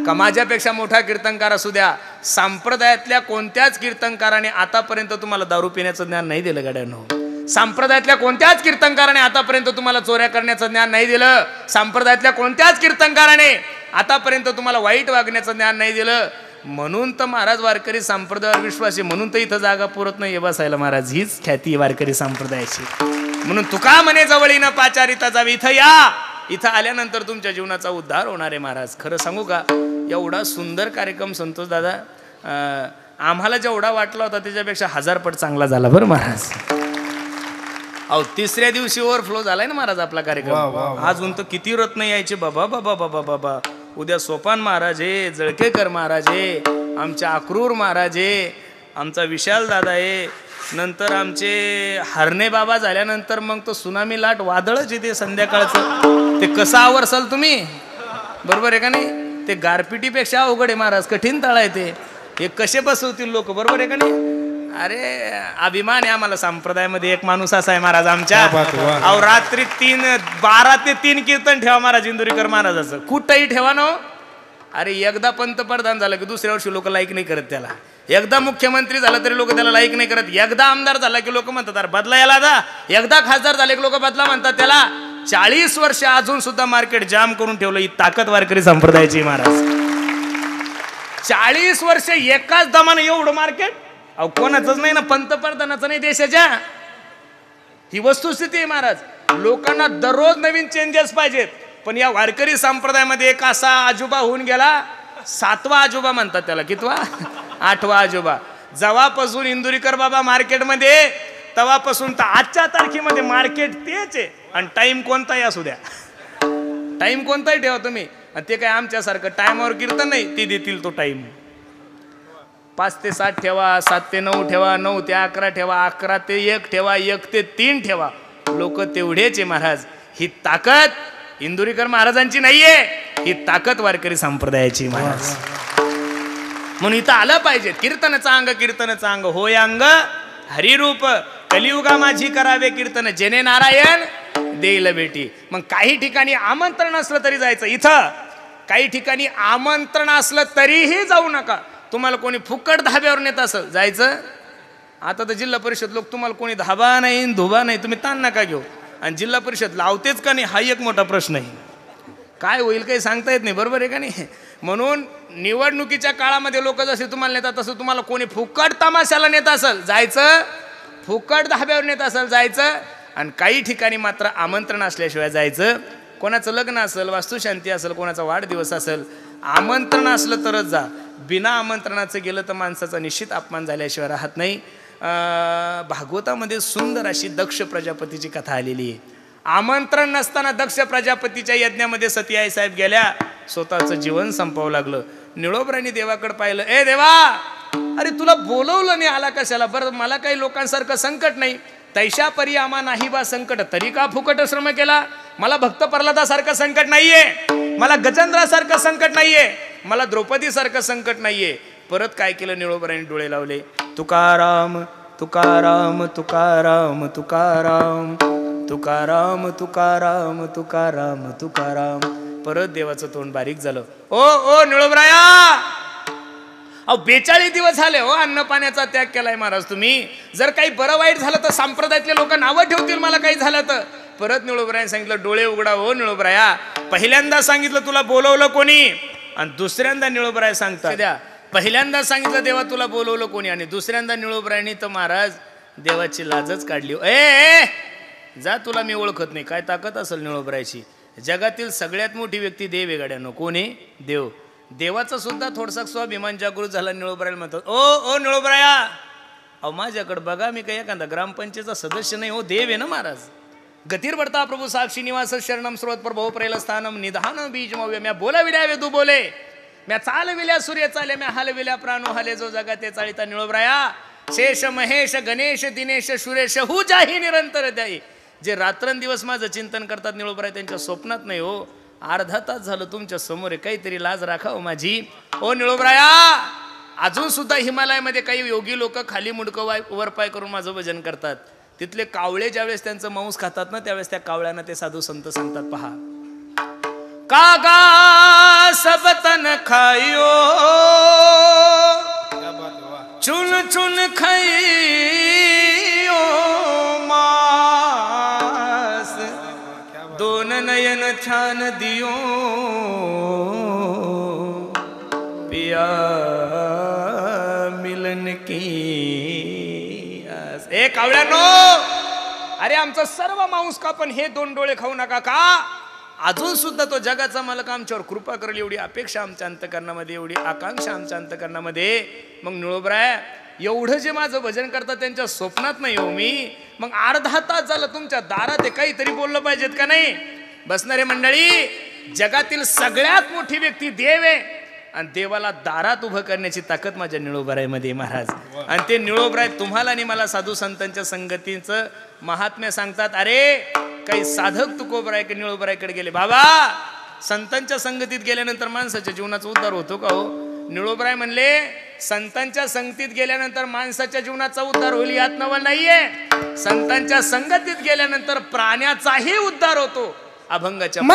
[SPEAKER 1] का माझ्यापेक्षा मोठा कीर्तनकार असू द्या, संप्रदायातल्या कोणत्याच कीर्तनकाराने आतापर्यंत तुम्हाला दारू पिण्याचं ज्ञान नाही दिलं गड्यानो. संप्रदायातल्या कोणत्याच कीर्तनकाराने आतापर्यंत तुम्हाला चोऱ्या करण्याचं ज्ञान नाही दिलं. संप्रदायातल्या कोणत्याच कीर्तनकाराने आतापर्यंत तुम्हाला वाईट वागण्याचं ज्ञान नाही दिलं. म्हणून तर महाराज वारकरी संप्रदायावर विश्वासी, म्हणून तर इथं जागा पुरत नाही बसायला महाराज. हीच ख्याती वारकरी संप्रदायाची. म्हणून तुका म्हणे जवळीनं पाचारिता जावी. इथं या. इथं आल्यानंतर तुमच्या जीवनाचा उद्धार होणार आहे महाराज. खरं सांगू का, एवढा सुंदर कार्यक्रम संतोष दादा, आम्हाला जेवढा वाटला होता त्याच्यापेक्षा 1000 पट चांगला झाला बरं महाराज. अहो, तिसऱ्या दिवशी ओव्हरफ्लो झालाय ना महाराज आपला कार्यक्रम. अजून तर किती रत्न यायचे बाबा बाबा बाबा बाबा. उद्या सोपान महाराज आहे, जळकेकर महाराज आहे, आमचे अक्रूर महाराज आहे, आमचा विशाल दादा आहे, नंतर आमचे हरणे बाबा झाल्यानंतर मग तो सुनामी लाट वादळच येते संध्याकाळचं. ते कसं आवरसाल तुम्ही? बरोबर आहे का नाही? ते गारपिटीपेक्षा अवघड आहे महाराज, कठीण तळ आहे ते. हे कसे बसवतील लोक, बरोबर आहे का नाही? अरे अभिमान आहे आम्हाला. संप्रदायामध्ये एक माणूस असा आहे महाराज आमच्या, अहो रात्री 12 ते 3 कीर्तन ठेवा महाराज इंदुरीकर महाराजाचं. कुठंही ठेवा ना. अरे एकदा पंतप्रधान झालं की दुसऱ्या वर्षी लोक लाईक नाही करत त्याला. एकदा मुख्यमंत्री झाला तरी लोक त्याला लाईक नाही करत. एकदा आमदार झाला की लोक म्हणतात अरे बदला याला जा. एकदा खासदार झाले की लोक बदला म्हणतात त्याला. 40 वर्ष अजून सुद्धा मार्केट जाम करून ठेवलं. ही ताकद वारकरी संप्रदायाची महाराज. 40 वर्ष एकाच दमानं एवढं मार्केट. अहो कोणाचंच नाही ना, पंतप्रधानाचं नाही, देशाच्या. ही वस्तुस्थिती आहे महाराज. लोकांना दररोज नवीन चेंजेस पाहिजेत. पण या वारकरी संप्रदायामध्ये एक असा आजोबा होऊन गेला, 7वा आजोबा म्हणतात त्याला, कितवा? 8वा आजोबा. जेव्हापासून इंदुरीकर बाबा मार्केटमध्ये, तेव्हापासून तर आजच्या तारखेमध्ये मार्केट तेच आहे. आणि टाइम कोणताही असू द्या, टाइम कोणताही ठेवा तुम्ही. आणि ते काय आमच्यासारखं टाइमावर कीर्तन नाही, ते देतील तो टाइम. 5 ते 7 ठेवा, 7 ते 9 ठेवा, 9 ते 11 ठेवा, 11 ते 1 ठेवा, 1 ते 3 ठेवा. लोक तेवढेच आहे महाराज. ही ताकद इंदुरीकर महाराजांची नाहीये, ही ताकद वारकरी संप्रदायाची महाराज. म्हणून इथं आलं पाहिजे. कीर्तनाचा अंग, कीर्तनाचा अंग होय अंग हरिरूप, कलियुगा माझी करावे कीर्तन, जेने नारायण देईल भेटी. मग काही ठिकाणी आमंत्रण असलं तरी जायचं. इथं काही ठिकाणी आमंत्रण असलं तरीही जाऊ नका. तुम्हाला कोणी फुकट धाब्यावर नेत असं जायचं. आता तर जिल्हा परिषद लोक, तुम्हाला कोणी धाबा नाही धुबा नाही, तुम्ही ताण नका घेऊ. आणि जिल्हा परिषद लावतेच का नाही हा एक मोठा प्रश्न आहे. काय होईल काही सांगता येत नाही, बरोबर आहे का नाही? म्हणून निवडणुकीच्या काळामध्ये लोक जसे तुम्हाला नेतात तसं तुम्हाला कोणी फुकट तमाशाला नेत असेल जायचं, फुकट धाब्यावर नेत असेल जायचं. आणि काही ठिकाणी मात्र आमंत्रण असल्याशिवाय जायचं. कोणाचं लग्न असेल, वास्तुशांती असेल, कोणाचा वाढदिवस असेल, आमंत्रण असलं तरच जा. बिना आमंत्रणाचं गेलं तर माणसाचा निश्चित अपमान झाल्याशिवाय राहत नाही. भागवतामध्ये सुंदर अशी दक्ष प्रजापतीची कथा आलेली आहे. आमंत्रण नसताना दक्ष प्रजापतीच्या यज्ञामध्ये सती आई साहेब गेल्या, स्वतःचं जीवन संपवावं लागलं. निळोबरांनी देवाकडे पाहिलं, ए देवा अरे तुला बोलवलं नाही आला कशाला? बरं मला काही लोकांसारखं संकट नाही, तैशा परी आमा नाही बा संकट, तरी का फुकट श्रम केला? मला भक्त प्रल्हादासारखं संकट नाहीये, मला गजेंद्रासारखं संकट नाहीये, मला द्रौपदी सारखं संकट नाहीये. परत काय केलं? निळोबरायांनी डोळे लावले. तुकाराम तुकाराम तुकाराम तुकाराम तुकाराम तुकाराम तुकाराम तुकाराम. परत देवाचं तोंड बारीक झालं. ओ निळोबराया, अहो 42 दिवस झाले हो अन्न पाण्याचा त्याग केलाय महाराज तुम्ही. जर काही बरं वाईट झालं तर संप्रदायातले लोक नावं ठेवतील मला काही झालं तर. परत निळोबरायाने सांगितलं, डोळे उघडा हो निळोबराया. पहिल्यांदा सांगितलं तुला बोलवलं कोणी, आणि दुसऱ्यांदा निळोबराया सांगतात द्या. पहिल्यांदा सांगितलं देवा तुला बोलवलं कोणी, आणि दुसऱ्यांदा निळोबरायांनी तर महाराज देवाची लाजच काढली. ए जा, तुला मी ओळखत नाही. काय ताकद असेल निळोबरायाची? जगातील सगळ्यात मोठी व्यक्ती देव आहे गाड्यानो. कोण आहे? देव. देवाचा सुद्धा थोडसा स्वाभिमान जागृत झाला. निळोबरायाला म्हणतात, ओ निळोबराया, अहो माझ्याकडे बघा, मी काही एखादा ग्रामपंचायतचा सदस्य नाही हो, देव आहे ना महाराज. गतीर बढता प्रभू साक्षी निवास शरणम स्रोत प्रभो प्रेल स्थानम निधान बीज मव्य. म्या बोलाविल्या वेदू बोले, म्या चालविल्या सूर्य चाले, म्या हलविल्या प्राणो हले जो जगाते चाळीता. निळोबराया, शेष महेश गणेश दिनेश सुरेश हु जाही निरंतर द्याई. जे रात्रंदिवस माझं चिंतन करतात निळोबराय, त्यांच्या स्वप्नात नाही हो. अर्धा तास झालं तुमच्या समोर आहे, काहीतरी लाज राखाव माझी. ओ निळोबराया, अजून सुद्धा हिमालयामध्ये काही योगी लोक खाली मुडकं वर पाय करून माझं भजन करतात. तिथले कावळे ज्यावेळेस त्यांचं मांस खातात ना, त्यावेळेस त्या कावळ्यांना ते साधू संत सांगतात, पहा कागा सब तन खायो चुन चुन खाइयो मास, दोन नयन छान दियो पिया मिलन की आस. ए कावळ्यानो, अरे आमचं सर्व मांस का, पण हे 2 डोळे खाऊ नका का? अजून सुद्धा तो जगाचा मालक आमच्यावर कृपा करेल एवढी अपेक्षा आमच्या अंतकरणामध्ये, एवढी आकांक्षा आमच्या अंतकरणामध्ये. मग निळोबराय, एवढं जे माझं भजन करतात त्यांच्या स्वप्नात नाही हो मी. मग अर्धा तास झालं तुमच्या दारात आहे, काहीतरी बोललं पाहिजेत का नाही? बसणारे मंडळी, जगातील सगळ्यात मोठी व्यक्ती देव आहे, आणि देवाला दारात उभं करण्याची ताकद माझ्या निळोबरायमध्ये महाराज. आणि ते निळोबराय तुम्हाला आणि मला साधू संतांच्या संगतीचं महात्म्य सांगतात. अरे काही साधक तुकोबराय निळोबरायकडे गेले, बाबा संतांच्या संगतीत गेल्यानंतर माणसाच्या जीवनाचा उद्धार होतो का हो? निळोबराय म्हणले, संतांच्या संगतीत गेल्यानंतर माणसाच्या जीवनाचा उद्धार होईल यात नवल नाहीये. संतांच्या संगतीत गेल्यानंतर प्राण्याचाही उद्धार होतो. अभंगाच्या
[SPEAKER 2] Oh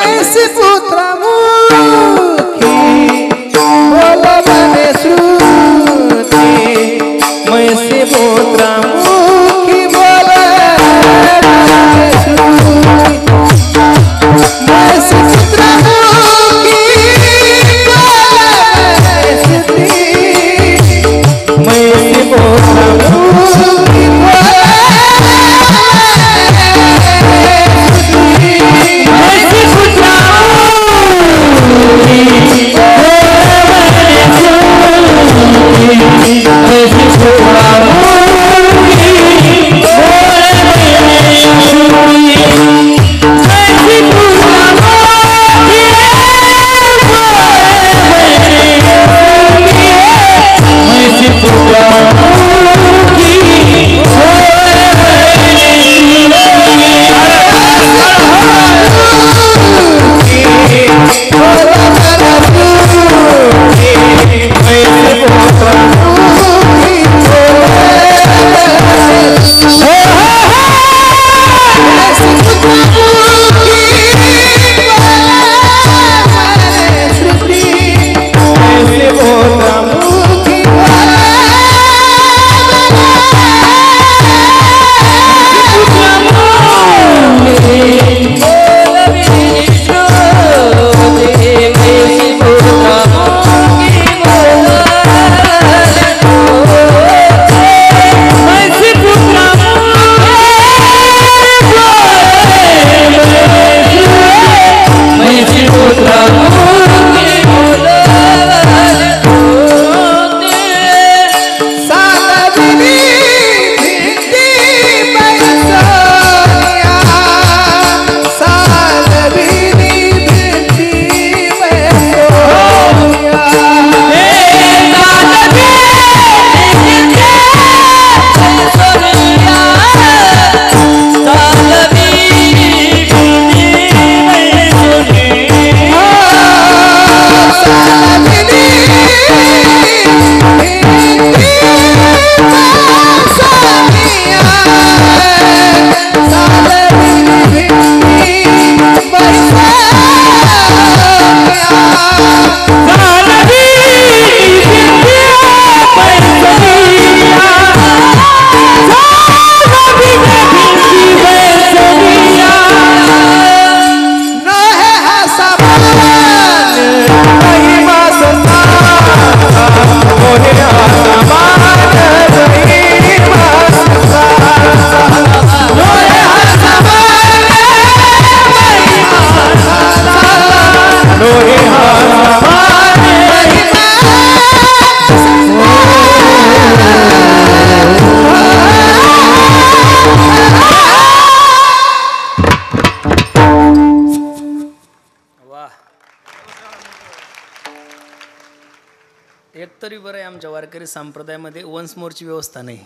[SPEAKER 1] एकतरी बरं आहे आमच्या वारकरी संप्रदायामध्ये वन्स मोरची व्यवस्था नाही.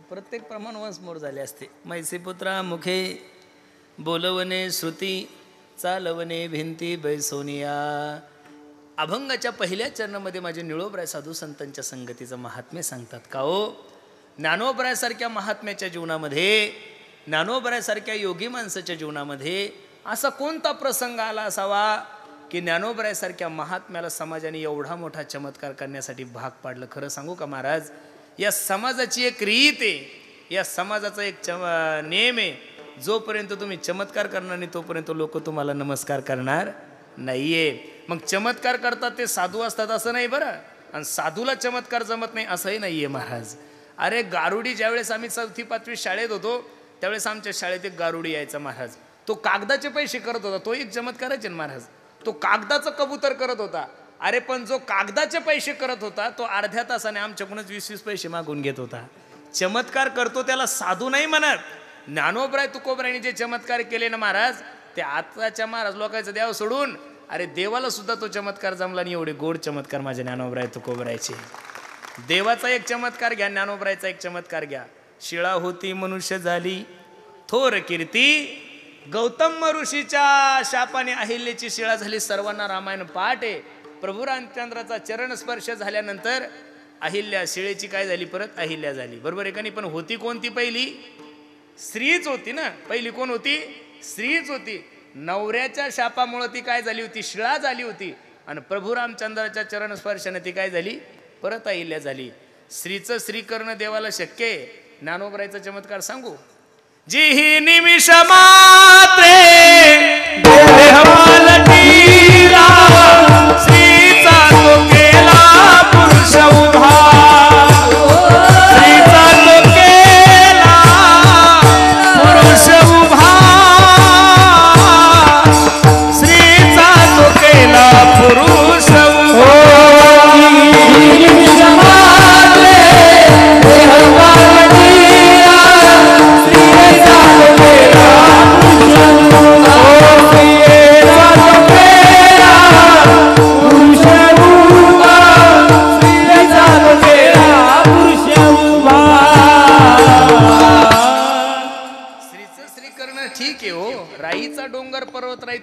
[SPEAKER 1] प्रत्येक प्रमाण वन्स मोर झाले असते. मैसीपुत्रा मुखे बोलवणे श्रुती चालवणे भिंती बैसोनिया. अभंगाच्या पहिल्या चरणामध्ये माझे निळोबराय साधू संतांच्या संगतीचं महात्म्य सांगतात. का हो, ज्ञानोबरायासारख्या महात्म्याच्या जीवनामध्ये, ज्ञानोबरायासारख्या योगी माणसाच्या जीवनामध्ये असा कोणता प्रसंग आला असावा की ज्ञानोबरायासारख्या महात्म्याला समाजाने एवढा मोठा चमत्कार करण्यासाठी भाग पाडलं. खरं सांगू का महाराज, या समाजाची एक रीत आहे, या समाजाचा एक नेम आहे. जोपर्यंत तुम्ही चमत्कार करणार नाही तोपर्यंत लोक तुम्हाला नमस्कार करणार नाहीये. मग चमत्कार करतात ते साधू असतात असं नाही बरं, आणि साधूला चमत्कार जमत नाही असंही नाहीये महाराज. अरे गारुडी, ज्यावेळेस आम्ही 4वी-5वी शाळेत होतो त्यावेळेस आमच्या शाळेत एक गारुडी यायचा महाराज. तो कागदाचे पैसे करत होता. तो एक चमत्काराचे महाराज. तो कागदाचं कबूतर करत होता. अरे पण जो कागदाचे पैसे करत होता तो अर्ध्या तासाने आमच्याकडूनच 20-20 पैसे मागून घेत होता. चमत्कार करतो त्याला साधू नाही म्हणत. ज्ञानोबराय तुकोबरायांनी जे चमत्कार केले ना महाराज, ते आताच्या महाराज लोकांचं द्याव सोडून अरे देवाला सुद्धा तो चमत्कार जमला नाही. एवढे गोड चमत्कार माझ्या ज्ञानोबराय तुकोबरायचे. देवाचा एक चमत्कार घ्या, ज्ञानोबरायचा एक चमत्कार घ्या. शिळा होती मनुष्य झाली थोर कीर्ती, गौतम ऋषीच्या शापाने अहिल्याची शिळा झाली. सर्वांना रामायण पाठ आहे. प्रभू रामचंद्राचा चरण स्पर्श झाल्यानंतर अहिल्या शिळेची काय झाली, परत अहिल्या झाली. बरोबर आहे का नाही? पण होती कोणती? पहिली स्त्रीच होती ना. पहिली कोण होती? स्त्रीच होती. नवऱ्याच्या शापामुळे ती काय झाली होती, शिळा झाली होती. आणि प्रभू रामचंद्राच्या चरण स्पर्शाने ती काय झाली, परत अहिल्या झाली. स्त्रीचं स्त्री करणं देवाला शक्य आहे. ज्ञानोबरायचा चमत्कार सांगू. जी ही निमिष मात्रे देह पालटीला, स्त्रीचा तो केला पुरुष उभा. स्त्रीचा तो केला पुरुष उभा. स्त्रीचा तो केला पुरुष उभा.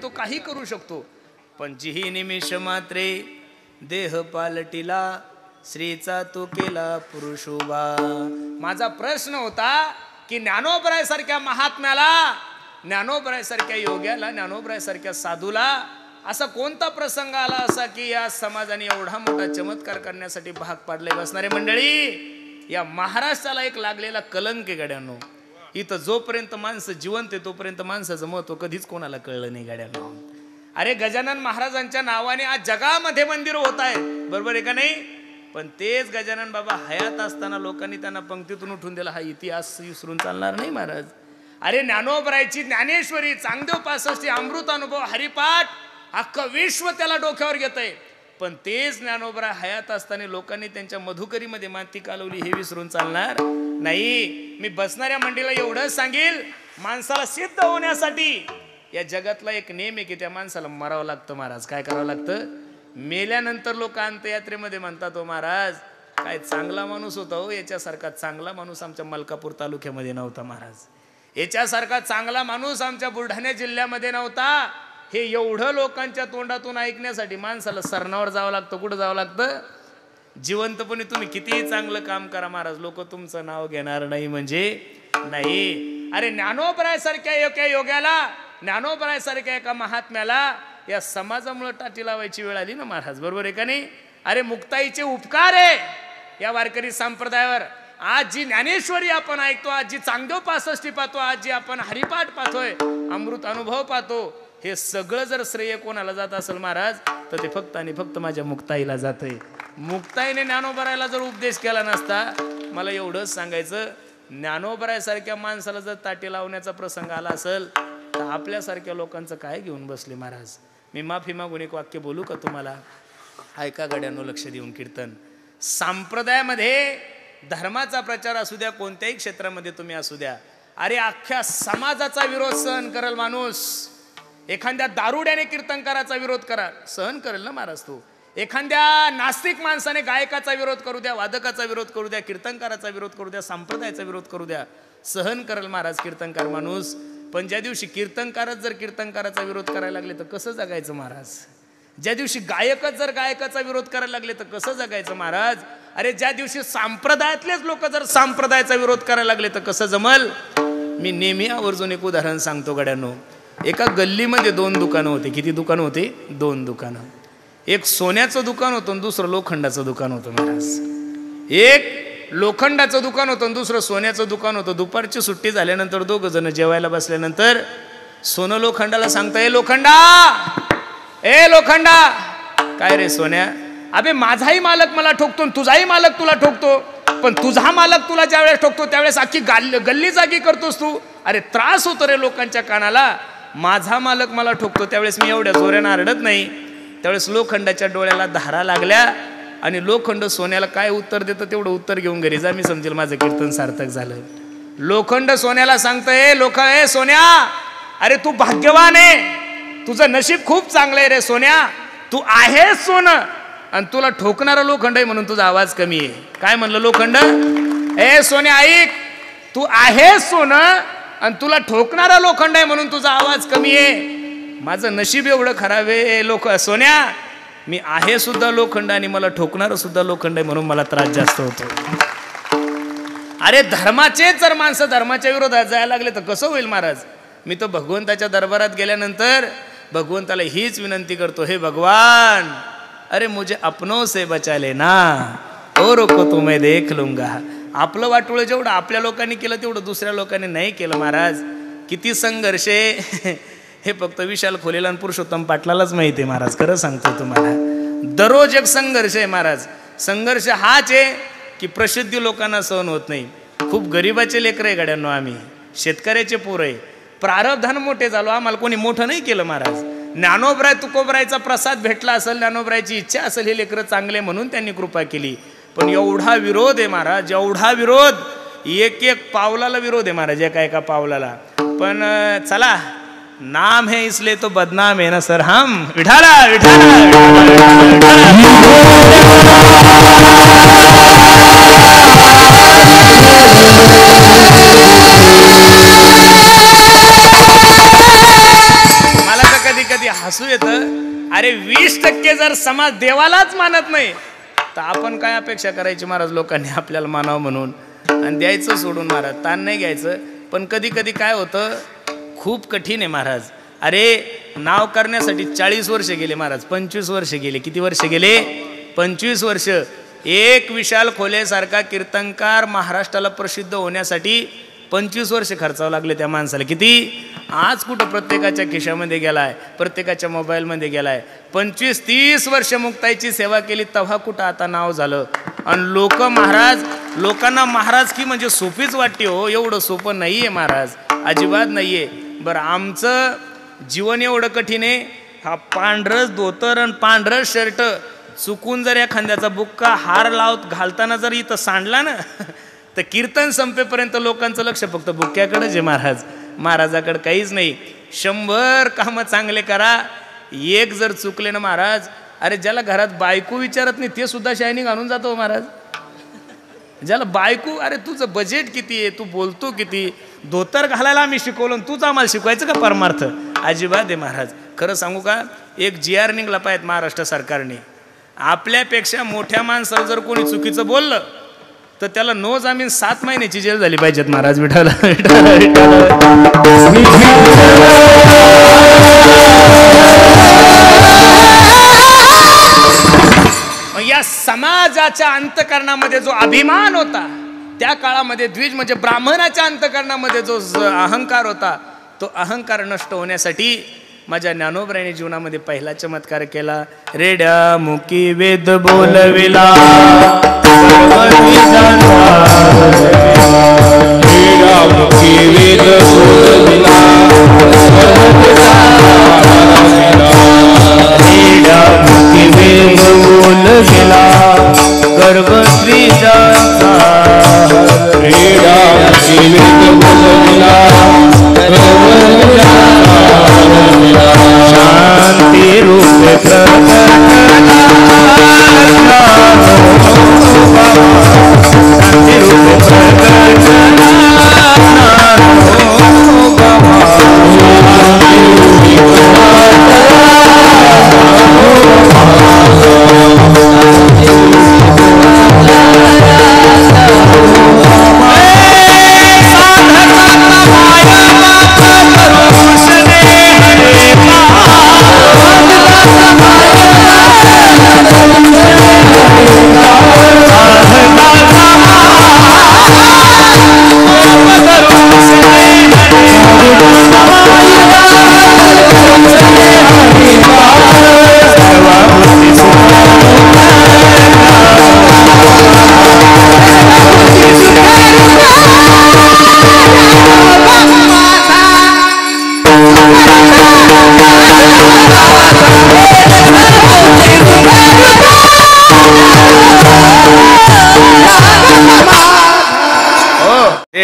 [SPEAKER 1] तो काही करू शकतो, पण जिही निमिष मात्रे देह पालटिला, स्त्रीचा तो केला पुरुष उभा. माझा प्रश्न होता की ज्ञानोबरायासारख्या महात्म्याला, ज्ञानोबरायासारख्या योग्याला, ज्ञानोबरायासारख्या साधूला असा कोणता प्रसंग आला असा की या समाजाने एवढा मोठा चमत्कार करण्यासाठी भाग पाडले. बसणारे मंडळी, या महाराष्ट्राला एक लागलेला कलंक आहे गड्यांनो. इथं जोपर्यंत माणसं जिवंत आहे तोपर्यंत माणसाचं महत्व कधीच कोणाला कळलं नाही गड्यांनो. अरे गजानन महाराजांच्या नावाने आज जगामध्ये मंदिर होत आहेत, बरोबर आहे का नाही? पण तेच गजानन बाबा हयात असताना लोकांनी त्यांना पंक्तीतून उठून दिला. हा इतिहास विसरून चालणार नाही महाराज. अरे ज्ञानोबरायची ज्ञानेश्वरी, चांगदेव 65 अमृत अनुभव, हरिपाठ अख्खं विश्व त्याला डोक्यावर घेतंय. पण तेच ज्ञानोबराय हयात असताना लोकांनी त्यांच्या मधुकरीमध्ये माती कालवली, हे विसरून चालणार नाही. मी बसणाऱ्या मंडळीला एवढंच सांगेल, माणसाला सिद्ध होण्यासाठी या जगातला एक नेम आहे की त्या माणसाला मरावं लागतं महाराज. काय करावं लागतं? मेल्यानंतर लोक अंत्ययात्रेमध्ये म्हणतात, हो महाराज काय चांगला माणूस होता हो, याच्यासारखा चांगला माणूस आमच्या मलकापूर तालुक्यामध्ये नव्हता महाराज. याच्यासारखा चांगला माणूस आमच्या बुलढाणा जिल्ह्यामध्ये नव्हता. हे एवढं लोकांच्या तोंडातून ऐकण्यासाठी माणसाला सरणावर जावं लागतं. कुठं जावं लागतं? जिवंतपणे तुम्ही कितीही चांगलं काम करा महाराज, लोक तुमचं नाव घेणार नाही म्हणजे नाही. अरे ज्ञानोबरायासारख्या एका योग्याला, ज्ञानोबरायासारख्या एका महात्म्याला या समाजामुळे टाटी लावायची वेळ आली ना महाराज, बरोबर आहे का नाही? अरे मुक्ताईचे उपकार आहे या वारकरी संप्रदायावर. आज जी ज्ञानेश्वरी आपण ऐकतो, आज जी चांगदेव 65 पाहतो, आज जी आपण हरिपाठ पाहतोय, अमृत अनुभव पाहतो, हे सगळं जर श्रेय कोणाला जात असेल महाराज तर ते फक्त आणि फक्त माझ्या मुक्ताईला जातंय. मुक्ताईने ज्ञानोबरायाला जर उपदेश केला नसता, मला एवढंच सांगायचं, ज्ञानोबरायासारख्या माणसाला जर ताटी लावण्याचा प्रसंग आला असेल तर आपल्यासारख्या लोकांचं काय घेऊन बसले महाराज. मी माफी मागून एक वाक्य बोलू का तुम्हाला? ऐका गड्यांनो, लक्ष देऊन कीर्तन. संप्रदायामध्ये धर्माचा प्रचार असू द्या, कोणत्याही क्षेत्रामध्ये तुम्ही असू द्या, अरे अख्ख्या समाजाचा विरोध सहन करेल माणूस. एखाद्या दारुड्याने कीर्तनकाराचा विरोध करा, सहन करेल ना महाराज तो. एखाद्या नास्तिक माणसाने गायकाचा विरोध करू द्या, वादकाचा विरोध करू द्या, कीर्तनकाराचा विरोध करू द्या, संप्रदायाचा विरोध करू द्या, सहन करेल महाराज कीर्तनकार माणूस. पण ज्या दिवशी कीर्तनकारच जर कीर्तनकाराचा विरोध करायला लागले तर कसं जगायचं महाराज? ज्या दिवशी गायकच जर गायकाचा विरोध करायला लागले तर कसं जगायचं महाराज? अरे ज्या दिवशी संप्रदायातलेच लोक जर संप्रदायाचा विरोध करायला लागले तर कसं जमल? मी नेहमी आवर्जून एक उदाहरण सांगतो गड्यांनो. एका गल्लीमध्ये 2 दुकानं होते. किती दुकानं होते? 2 दुकानं. एक सोन्याचं दुकान होतं आणि दुसरं लोखंडाचं दुकान होतं महाराज. एक लोखंडाचं दुकान होतं आणि दुसरं सोन्याचं दुकान होतं. दुपारची सुट्टी झाल्यानंतर 2 जण जेवायला बसल्यानंतर सोनं लोखंडाला सांगतं, ए लोखंडा, ए लोखंडा. काय रे सोन्या? अबे माझाही मालक मला ठोकतो, तुझाही मालक तुला ठोकतो, पण तुझा मालक तुला ज्यावेळेस ठोकतो त्यावेळेस अख्खी गल्ली जागी करतोस तू. अरे त्रास होतो रे लोकांच्या कानाला. माझा मालक मला ठोकतो त्यावेळेस मी एवढ्या जोऱ्यानं आरडत नाही. त्यावेळेस लोखंडाच्या डोळ्याला धारा लागल्या आणि लोखंड सोन्याला काय उत्तर देतं तेवढं उत्तर घेऊन घरी जा, मी समजेल माझं कीर्तन सार्थक झालं. लोखंड सोन्याला सांगतंय, ए सोन्या, अरे तू भाग्यवान आहे, तुझं नशीब खूप चांगलं आहे रे सोन्या. तू आहेस सोनं आणि तुला ठोकणारा लोखंड आहे म्हणून तुझा आवाज कमी आहे. काय म्हणलं लोखंड? ए सोन्या ऐक, तू आहेस सोनं आणि तुला ठोकणारा लोखंड आहे म्हणून तुझा आवाज कमी आहे. माझं नशीब एवढं खराब आहे सोन्या, मी आहे सुद्धा लोखंड आणि मला ठोकणारं सुद्धा लोखंड आहे म्हणून मला त्रास जास्त होतो. अरे धर्माचे जर माणसं धर्माच्या विरोधात जायला लागले तर कसं होईल महाराज? मी तो भगवंताच्या दरबारात गेल्यानंतर भगवंताला हीच विनंती करतो, हे भगवान, अरे मुझे अपनों से बचा लेना, औरों को तो मैं देख लूंगा. आपलं वाटोळं जेवढं आपल्या लोकांनी केलं तेवढं दुसऱ्या लोकांनी नाही केलं महाराज. किती संघर्ष आहे हे फक्त विशाल खोलेला आणि पुरुषोत्तम पाटलालाच माहिती आहे महाराज. खरं सांगतो तुम्हाला, दररोज एक संघर्ष आहे महाराज. संघर्ष हाच आहे की प्रसिद्धी लोकांना सहन होत नाही. खूप गरिबाचे लेकर आहे गड्यांनो, आम्ही शेतकऱ्याचे पोरं आहे. प्रारब्धानं मोठे झालो, आम्हाला कोणी मोठं नाही केलं महाराज. ज्ञानोबराय तुकोबरायचा प्रसाद भेटला असेल, ज्ञानोबरायची इच्छा असेल, हे लेकरं चांगले म्हणून त्यांनी कृपा केली. पण एवढा विरोध आहे महाराज, एवढा विरोध, एक पावलाला विरोध आहे महाराज, एका पावलाला. पण चला, नाम है इसलिए तो बदनाम है ना सर हम. विठाला विठाला मला तर कधी कधी हसू येतं. अरे 20% जर समाज देवालाच मानत नाही तर आपण काय अपेक्षा करायची महाराज लोकांनी आपल्याला मानावं म्हणून? आणि द्यायचं सोडून महाराज, ताण नाही घ्यायचं. पण कधी कधी काय होतं, खूप कठीण आहे महाराज. अरे नाव करण्यासाठी 40 वर्ष गेले महाराज, 25 वर्ष गेले. किती वर्ष गेले? 25 वर्ष. एक विशाल खोलेसारखा कीर्तनकार महाराष्ट्राला प्रसिद्ध होण्यासाठी 25 वर्ष खर्चावं लागले त्या माणसाला. किती? आज कुठं प्रत्येकाच्या खिशामध्ये गेलाय, प्रत्येकाच्या मोबाईलमध्ये गेलाय. 25-30 वर्ष मुक्ताईची सेवा केली तेव्हा कुठं आता नाव झालं. आणि लोकांना महाराज की म्हणजे सोपीच वाटते हो. एवढं सोपं नाही आहे महाराज, अजिबात नाही आहे. बरं, आमचं जीवन एवढं कठीण आहे. हा पांढरच धोतर आणि पांढरच शर्ट चुकून जर एखाद्याचा बुक्का हार घालताना जर इथं सांडला ना तर कीर्तन संपेपर्यंत लोकांचं लक्ष फक्त बुक्क्याकडेच आहे महाराज, महाराजाकडे काहीच नाही. 100 कामं चांगले करा, एक जर चुकले ना महाराज, अरे ज्याला घरात बायको विचारत नाही ते सुद्धा शायनिंग आणून जातो महाराज. ज्याला बायको, अरे तुझं बजेट किती आहे, तू बोलतो किती, धोतर घालायला आम्ही शिकवलं, तूच आम्हाला शिकवायचं का परमार्थ? अजिबात आहे महाराज. खरं सांगू का, एक GR निघला पाहिजे महाराष्ट्र सरकारने. आपल्यापेक्षा मोठ्या माणसाला जर कोणी चुकीचं बोललं तर त्याला नो जामीन 7 महिन्याची जेल झाली पाहिजेत महाराज. विठाला या समाजाच्या अंतकरणामध्ये जो अभिमान होता त्या काळामध्ये, द्विज म्हणजे ब्राह्मणाच्या अंतकरणामध्ये जो अहंकार होता, तो अहंकार नष्ट होण्यासाठी माझ्या ज्ञानोबरायांनी जीवनामध्ये पहिला चमत्कार केला. रेड्या मुकी वेद बोलविला, रेड्या मुकी वेद बोलविला, रेड्या मुकी वेद बोलविला, गर्भश्री जाता, रेड्या मुकी वेद बोलविला, शांति रूप प्रकट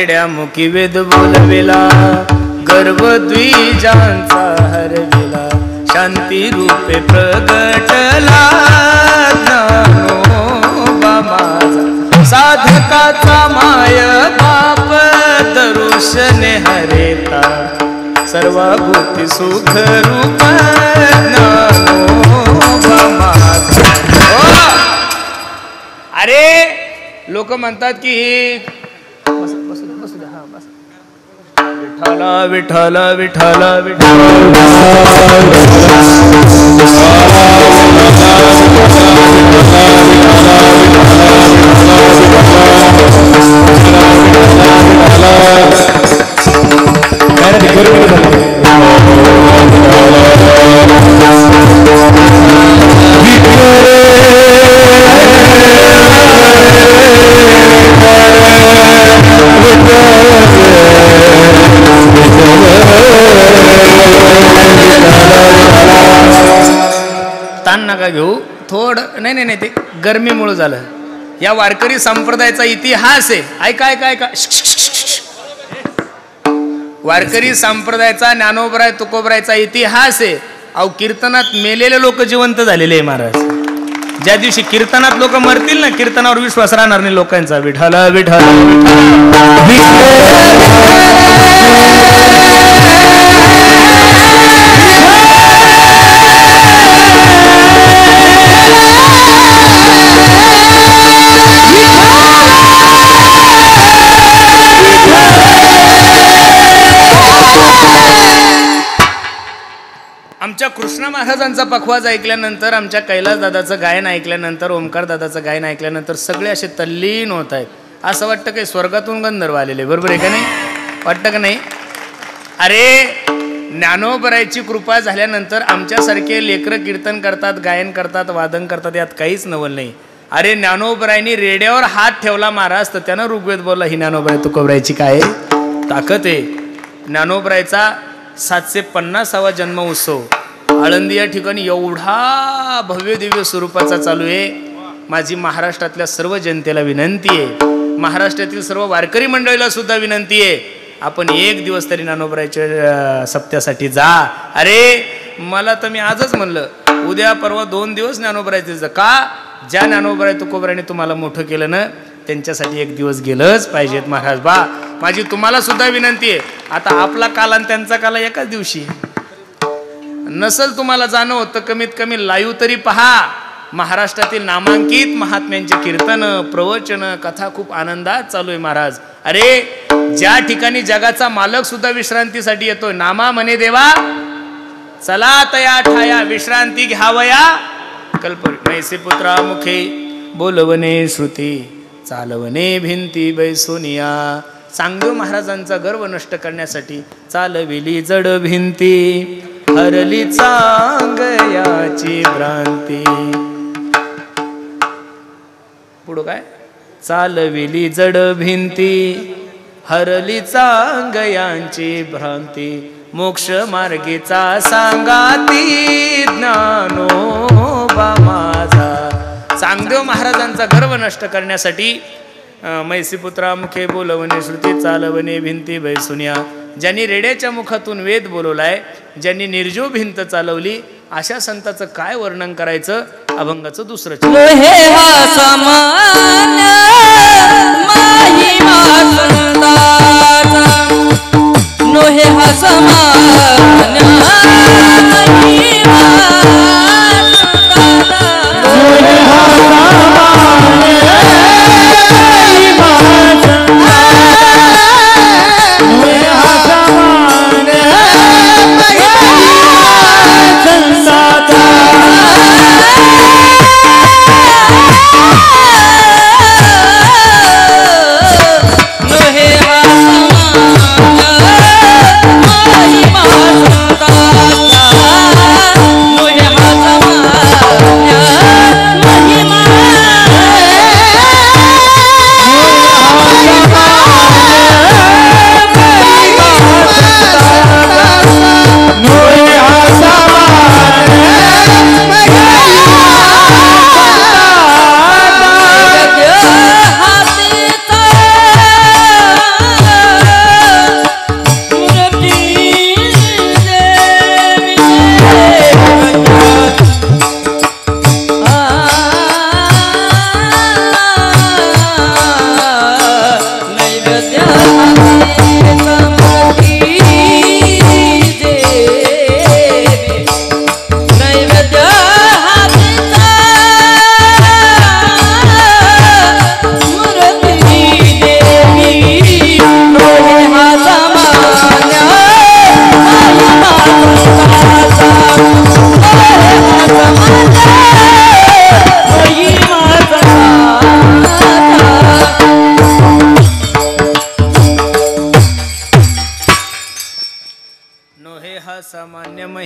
[SPEAKER 1] रेड्यामुखी वेद बोलविला, गर्व द्विजांचा हरविला, शांती रूपे प्रगटला ज्ञानोबा माझा, साधकाचा माय बाप दरुशने हरेता, सर्वभूती सुख रूप ज्ञानोबा माझा. अरे लोक म्हणतात की विठ्ठला विठ्ठला विठ्ठला विठ्ठला ताण नका घेऊ. थोडं नाही नाही नाही ते गरमीमुळे झालं. या वारकरी संप्रदायाचा इतिहास आहे. ऐका ऐका ऐका. वारकरी संप्रदायाचा ज्ञानोबराय तुकोबरायचा इतिहास आहे. अहो कीर्तनात मेलेले लोक जिवंत झालेले आहे महाराज. ज्या दिवशी कीर्तनात लोक मरतील ना, कीर्तनावर विश्वास राहणार नाही लोकांचा. विठ्ठला विठ्ठला आमच्या कृष्ण महाराजांचा पखवाज ऐकल्यानंतर, आमच्या कैलास दादाचं गायन ऐकल्यानंतर, ओमकार दादाचं गायन ऐकल्यानंतर सगळे असे तल्लीन होत आहेत. असं वाटतं काही स्वर्गातून गंधर्व आलेले. बरोबर आहे का नाही? वाटतं का नाही? अरे ज्ञानोबरायची कृपा झाल्यानंतर आमच्यासारखे लेकरं कीर्तन करतात, गायन करतात, वादन करतात, यात काहीच नवल नाही. अरे ज्ञानोबरायनी रेड्यावर हात ठेवला महाराज तर त्यानं ऋग्वेद बोलला ही ज्ञानोबराय तुकोबरायची काय ताकद आहे. ज्ञानोबरायचा 750वा जन्म उत्सव आळंदी या ठिकाणी एवढा भव्य दिव्य स्वरूपाचा चालू आहे. माझी महाराष्ट्रातल्या सर्व जनतेला विनंती आहे, महाराष्ट्रातील सर्व वारकरी मंडळीला सुद्धा विनंती आहे, आपण एक दिवस तरी ज्ञानोबरायच्या सप्त्यासाठी जा. अरे मला तर मी आजच म्हणलं उद्या परवा 2 दिवस ज्ञानोबरायचे जा. का? ज्या ज्ञानोबराय तुकोबरायने तुम्हाला मोठं केलं ना, त्यांच्यासाठी एक दिवस गेलंच पाहिजेत महाराज. बा माझी तुम्हाला सुद्धा विनंती आहे. आता आपला काल आणि त्यांचा काल एकाच दिवशी नसल तुम्हाला जाणं होतं, कमीत कमी लाईव्ह तरी पहा. महाराष्ट्रातील नामांकित महात्म्यांचे कीर्तन, प्रवचन, कथा खूप आनंदात चालू आहे महाराज. अरे ज्या ठिकाणी जगाचा मालक सुद्धा विश्रांतीसाठी येतोय, नामा म्हणे देवा चला तया ठाया विश्रांती घ्यावया कल्प मैसे पुत्रा मुखे बोलवणे श्रुती चालवणे भिंती बैसोनिया. सांगदेव महाराजांचा गर्व नष्ट करण्यासाठी चालविली जड भिंती, हरली चांगयाची भ्रांती. पुढं काय? चालविली जड भिंती, हरली चांगयांची भ्रांती, मोक्ष मार्गीचा सांगाती ज्ञानोबा माझा. सांगदेव महाराजांचा गर्व नष्ट करण्यासाठी मैसीपुत्रा मुखे बोलवणे श्रुती चालवणे भिंती बैसुनिया. ज्यांनी रेड्याच्या मुखातून वेद बोलवलाय, ज्यांनी निर्जीव भिंत चालवली, अशा संताचं काय वर्णन करायचं. अभंगाचं दुसरं
[SPEAKER 2] महिमा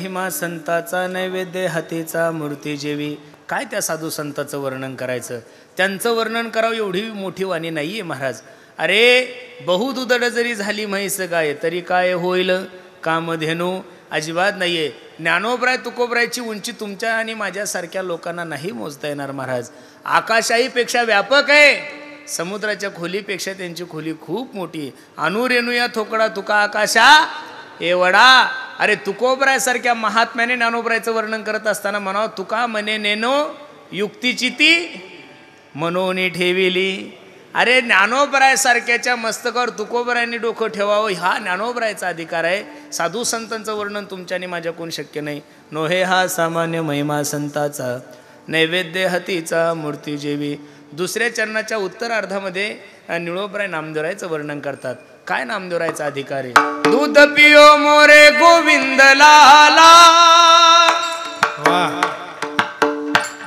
[SPEAKER 1] महिमा संताचा, नैवेद्य हातीचा मूर्ती जेवी. काय त्या साधू संताचं वर्णन करायचं, त्यांचं वर्णन करावं एवढी मोठी वाणी नाही आहे महाराज. अरे बहुदुधड जरी झाली म्हैस गाय तरी काय होईल कामधेनू, अजिबात नाही आहे. ज्ञानोबराय तुकोबरायची उंची तुमच्या आणि माझ्यासारख्या लोकांना नाही मोजता येणार महाराज. आकाशाहीपेक्षा व्यापक आहे, समुद्राच्या खोलीपेक्षा त्यांची खोली खूप मोठी. अनुरेणूया थोकडा तुका आकाशा एवढा. अरे तुकोबरायसारख्या महात्म्याने ज्ञानोबरायचं वर्णन करत असताना म्हणावं, तुका मने नेनो युक्तीची ती मनोनी ठेविली. अरे ज्ञानोबरायसारख्याच्या मस्तकावर तुकोबरायांनी डोकं ठेवावं, हा ज्ञानोबरायचा अधिकार आहे. साधू संतांचं वर्णन तुमच्याने माझ्याकडून शक्य नाही. नोहे हा सामान्य महिमा संताचा, नैवेद्य हतीचा मूर्ती जेवी. दुसऱ्या चरणाच्या उत्तरार्धामध्ये निळोबराय नामदेवरायचं वर्णन करतात. काय नामदेवरायचा अधिकार आहे? दूध पियो मोरे गोविंद लाला,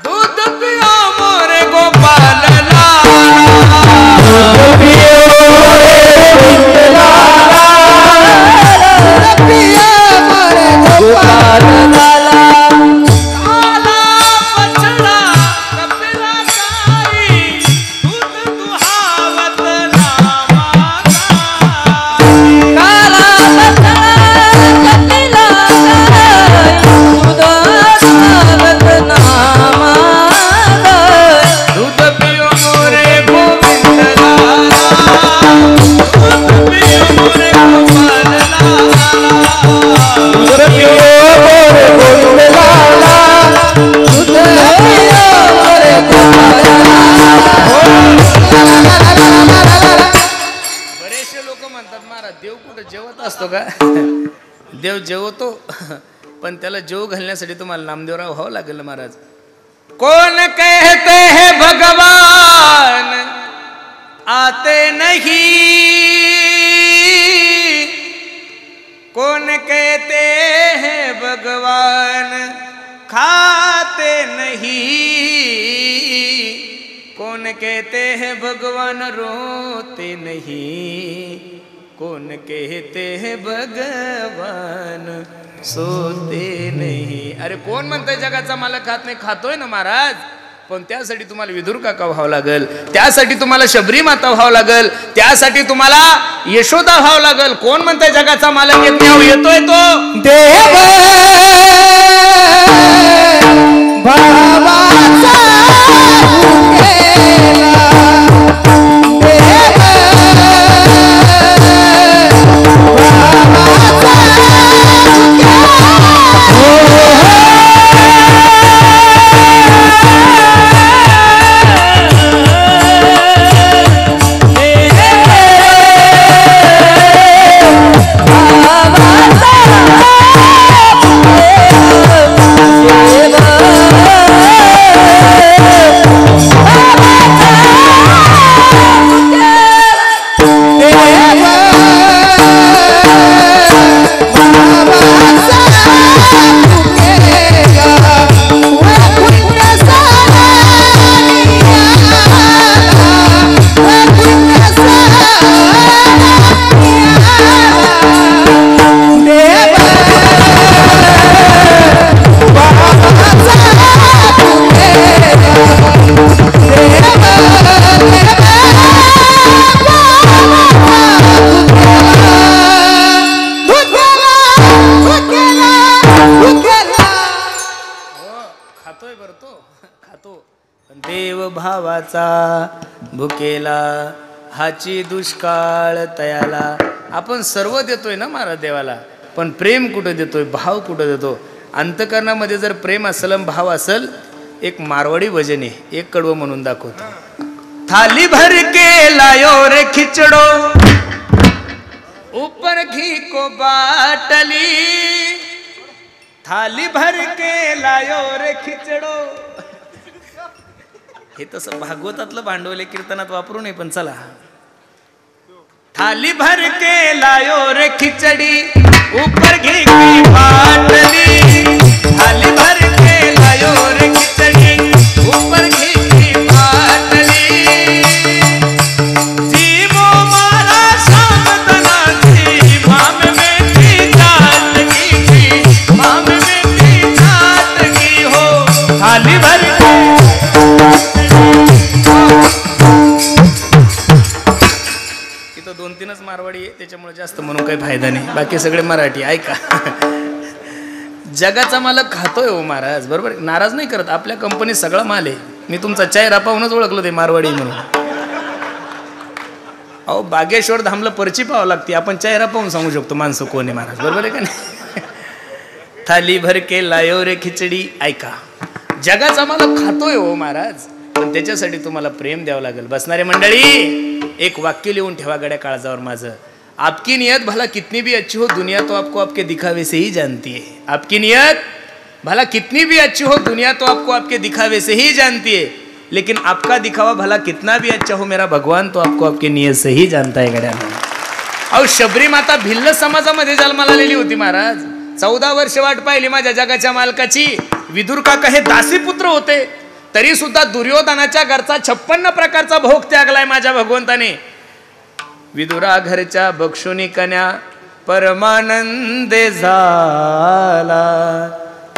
[SPEAKER 1] दूध पियो मोरे गोपाल लाला, दूध पियो मोरे गोविंद लाला, दूध पियो मोरे गोपाल लाला. असतो का? देव जेवतो, पण त्याला जेव घालण्यासाठी तुम्हाला नामदेवराव व्हावं लागेल महाराज. कोण कहते हैं भगवान आते नहीं, कौन कहते हैं भगवान खाते नहीं, कौन कहते हैं भगवान रोते नहीं, कौन कहते हैं भगवान सोते नहीं. अरे कोण म्हणतंय जगाचा मालक खात नाही? खातोय ना महाराज, पण त्यासाठी तुम्हाला विदुर काका व्हावं लागेल, त्यासाठी तुम्हाला शबरी माता व्हावं लागेल, त्यासाठी तुम्हाला यशोदा व्हावं लागेल. कोण म्हणतंय जगाचा मालक येत नाही? येतोय तो देव भावाचा देव भावाचा भुकेला हाची दुष्काळ तयाला. आपण सर्व देतोय ना महाराज देवाला, पण प्रेम कुठं देतोय, भाव कुठं देतो? अंतकरणामध्ये जर प्रेम असेल, भाव असेल, एक मारवाडी भजन आहे, एक कडवं म्हणून दाखवतो. थाली भर के लायो रे खिचडो, ऊपर घी को बाटली, थाली भर के लायो रे खिचडो. हे तसं भागवतातलं भांडवल कीर्तनात वापरू नये, पण चला. थाली भर के लायो रे खिचडी, ऊपर घी की बाटली, थाली भर के लायो रे खिचडी, ऊपर घी की बाटली. जीवो मारा शाम तनाची, माम में थी जात की, माम में तीनच मारवाडी आहे, त्याच्यामुळे जास्त म्हणून काही फायदा नाही, बाकी सगळे मराठी. ऐका, जगाचा मालक खातोय हो महाराज, बरोबर. नाराज नाही करत, आपल्या कंपनीत सगळा माल आहे. मी तुमचा चेहरा पाहूनच ओळखलो ते मारवाडी म्हणून. अहो बागेश्वर धामला पर्ची पाहावं लागते, आपण चेहरा पाहून सांगू शकतो माणसं कोण आहे महाराज, बरोबर आहे का नाही. थाली भर के लायो रे खिचडी. ऐका, जगाचा मालक खातोय हो महाराज, पण त्याच्यासाठी तुम्हाला प्रेम द्यावं लागेल. बसणारे मंडळी, एक वाक्य लिहून ठेवा गड्या काळजावर माझं. आपकी नियत भला कितनी भी अच्छी हो, दुनिया तो आपको आपके दिखावे से ही जानती है. आपकी नियत भला कितनी भी अच्छी हो, दुनिया तो आपको आपके दिखावे से ही जानती है, लेकिन आपका दिखावा भला कितना भी अच्छा हो, मेरा भगवान तो आपको आपके नियत से ही जानता है गड्या. अहो शबरी माता भिल्ल समाजामध्ये जन्माला आलेली होती महाराज. 14 वर्ष वाट पाहिली माझ्या जगाच्या मालकाची. विदुर काका हे दासी पुत्र होते, तरी सुद्धा दुर्योधनाच्या घरचा 56 प्रकारचा भोग त्यागलाय माझ्या भगवंताने. विदुरा घरच्या बक्षुनी कन्या परमानंदे झाला,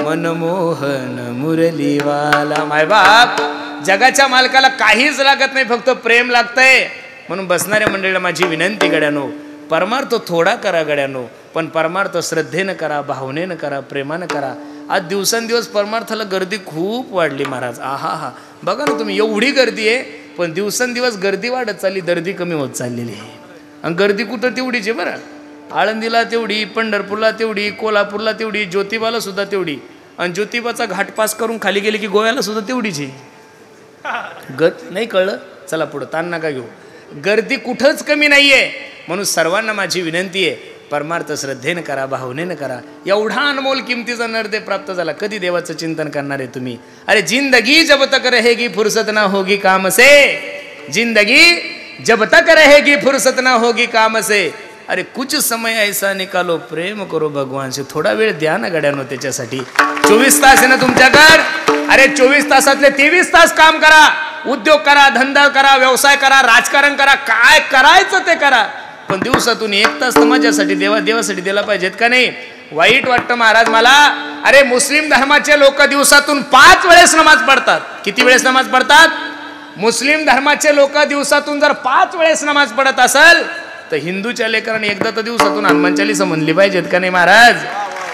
[SPEAKER 1] मनमोहन मुरलीवाला. मायबाप, जगाच्या मालकाला काहीच लागत नाही, फक्त प्रेम लागतंय. म्हणून बसणाऱ्या मंडळीला माझी विनंती गड्यानो, परमार्थ थोडा करा गड्यानो, पण परमार्थ श्रद्धेनं करा, भावनेनं करा, प्रेमानं करा. आज दिवसेंदिवस परमार्थाला गर्दी खूप वाढली महाराज. आहा हा, बघा ना तुम्ही, एवढी गर्दी आहे, पण दिवसेंदिवस गर्दी वाढत चालली, गर्दी कमी होत चाललेली आहे. आणि गर्दी कुठं तेवढीच आहे बरं. आळंदीला तेवढी, पंढरपूरला तेवढी, कोल्हापूरला तेवढी, ज्योतिबाला सुद्धा तेवढी. आणि ज्योतिबाचा घाट पास करून खाली गेले की गोव्याला सुद्धा तेवढीच आहे. नाही कळलं, चला पुढं, ताण नका घेऊ. गर्दी कुठंच कमी नाहीये. म्हणून सर्वांना माझी विनंती आहे, परमार्थ श्रद्धेनं करा, भावनेनं करा. एवढा अनमोल किमतीचा नरदे प्राप्त झाला, कधी देवाचं चिंतन करणार आहे तुम्ही. अरे जिंदगी जब तक रहेगी फुर्सत ना होगी काम से, जिंदगी जब तक रहेगी फुर्सत ना होगी काम से. अरे कुछ समय ऐसा निकालो, प्रेम करो भगवान से. थोडा वेळ द्या ना गड्यानो त्याच्यासाठी. 24 तास आहे ना तुमच्याकडे, अरे 24 तासातले 23 तास काम करा. उद्योग करा, धंदा करा, व्यवसाय करा, राजकारण करा, काय करायचं ते करा, पण दिवसातून 1 तास तर माझ्यासाठी देवासाठी दिला पाहिजेत का नाही. वाईट वाटतं महाराज मला. अरे मुस्लिम धर्माचे लोक दिवसातून 5 वेळेस नमाज पडतात. किती वेळेस नमाज पडतात? मुस्लिम धर्माचे लोक दिवसातून जर 5 वेळेस नमाज पडत असेल, तर हिंदूच्या लेकरांनी एकदा तर दिवसातून हनुमान चालीसा म्हणली पाहिजेत का नाही महाराज.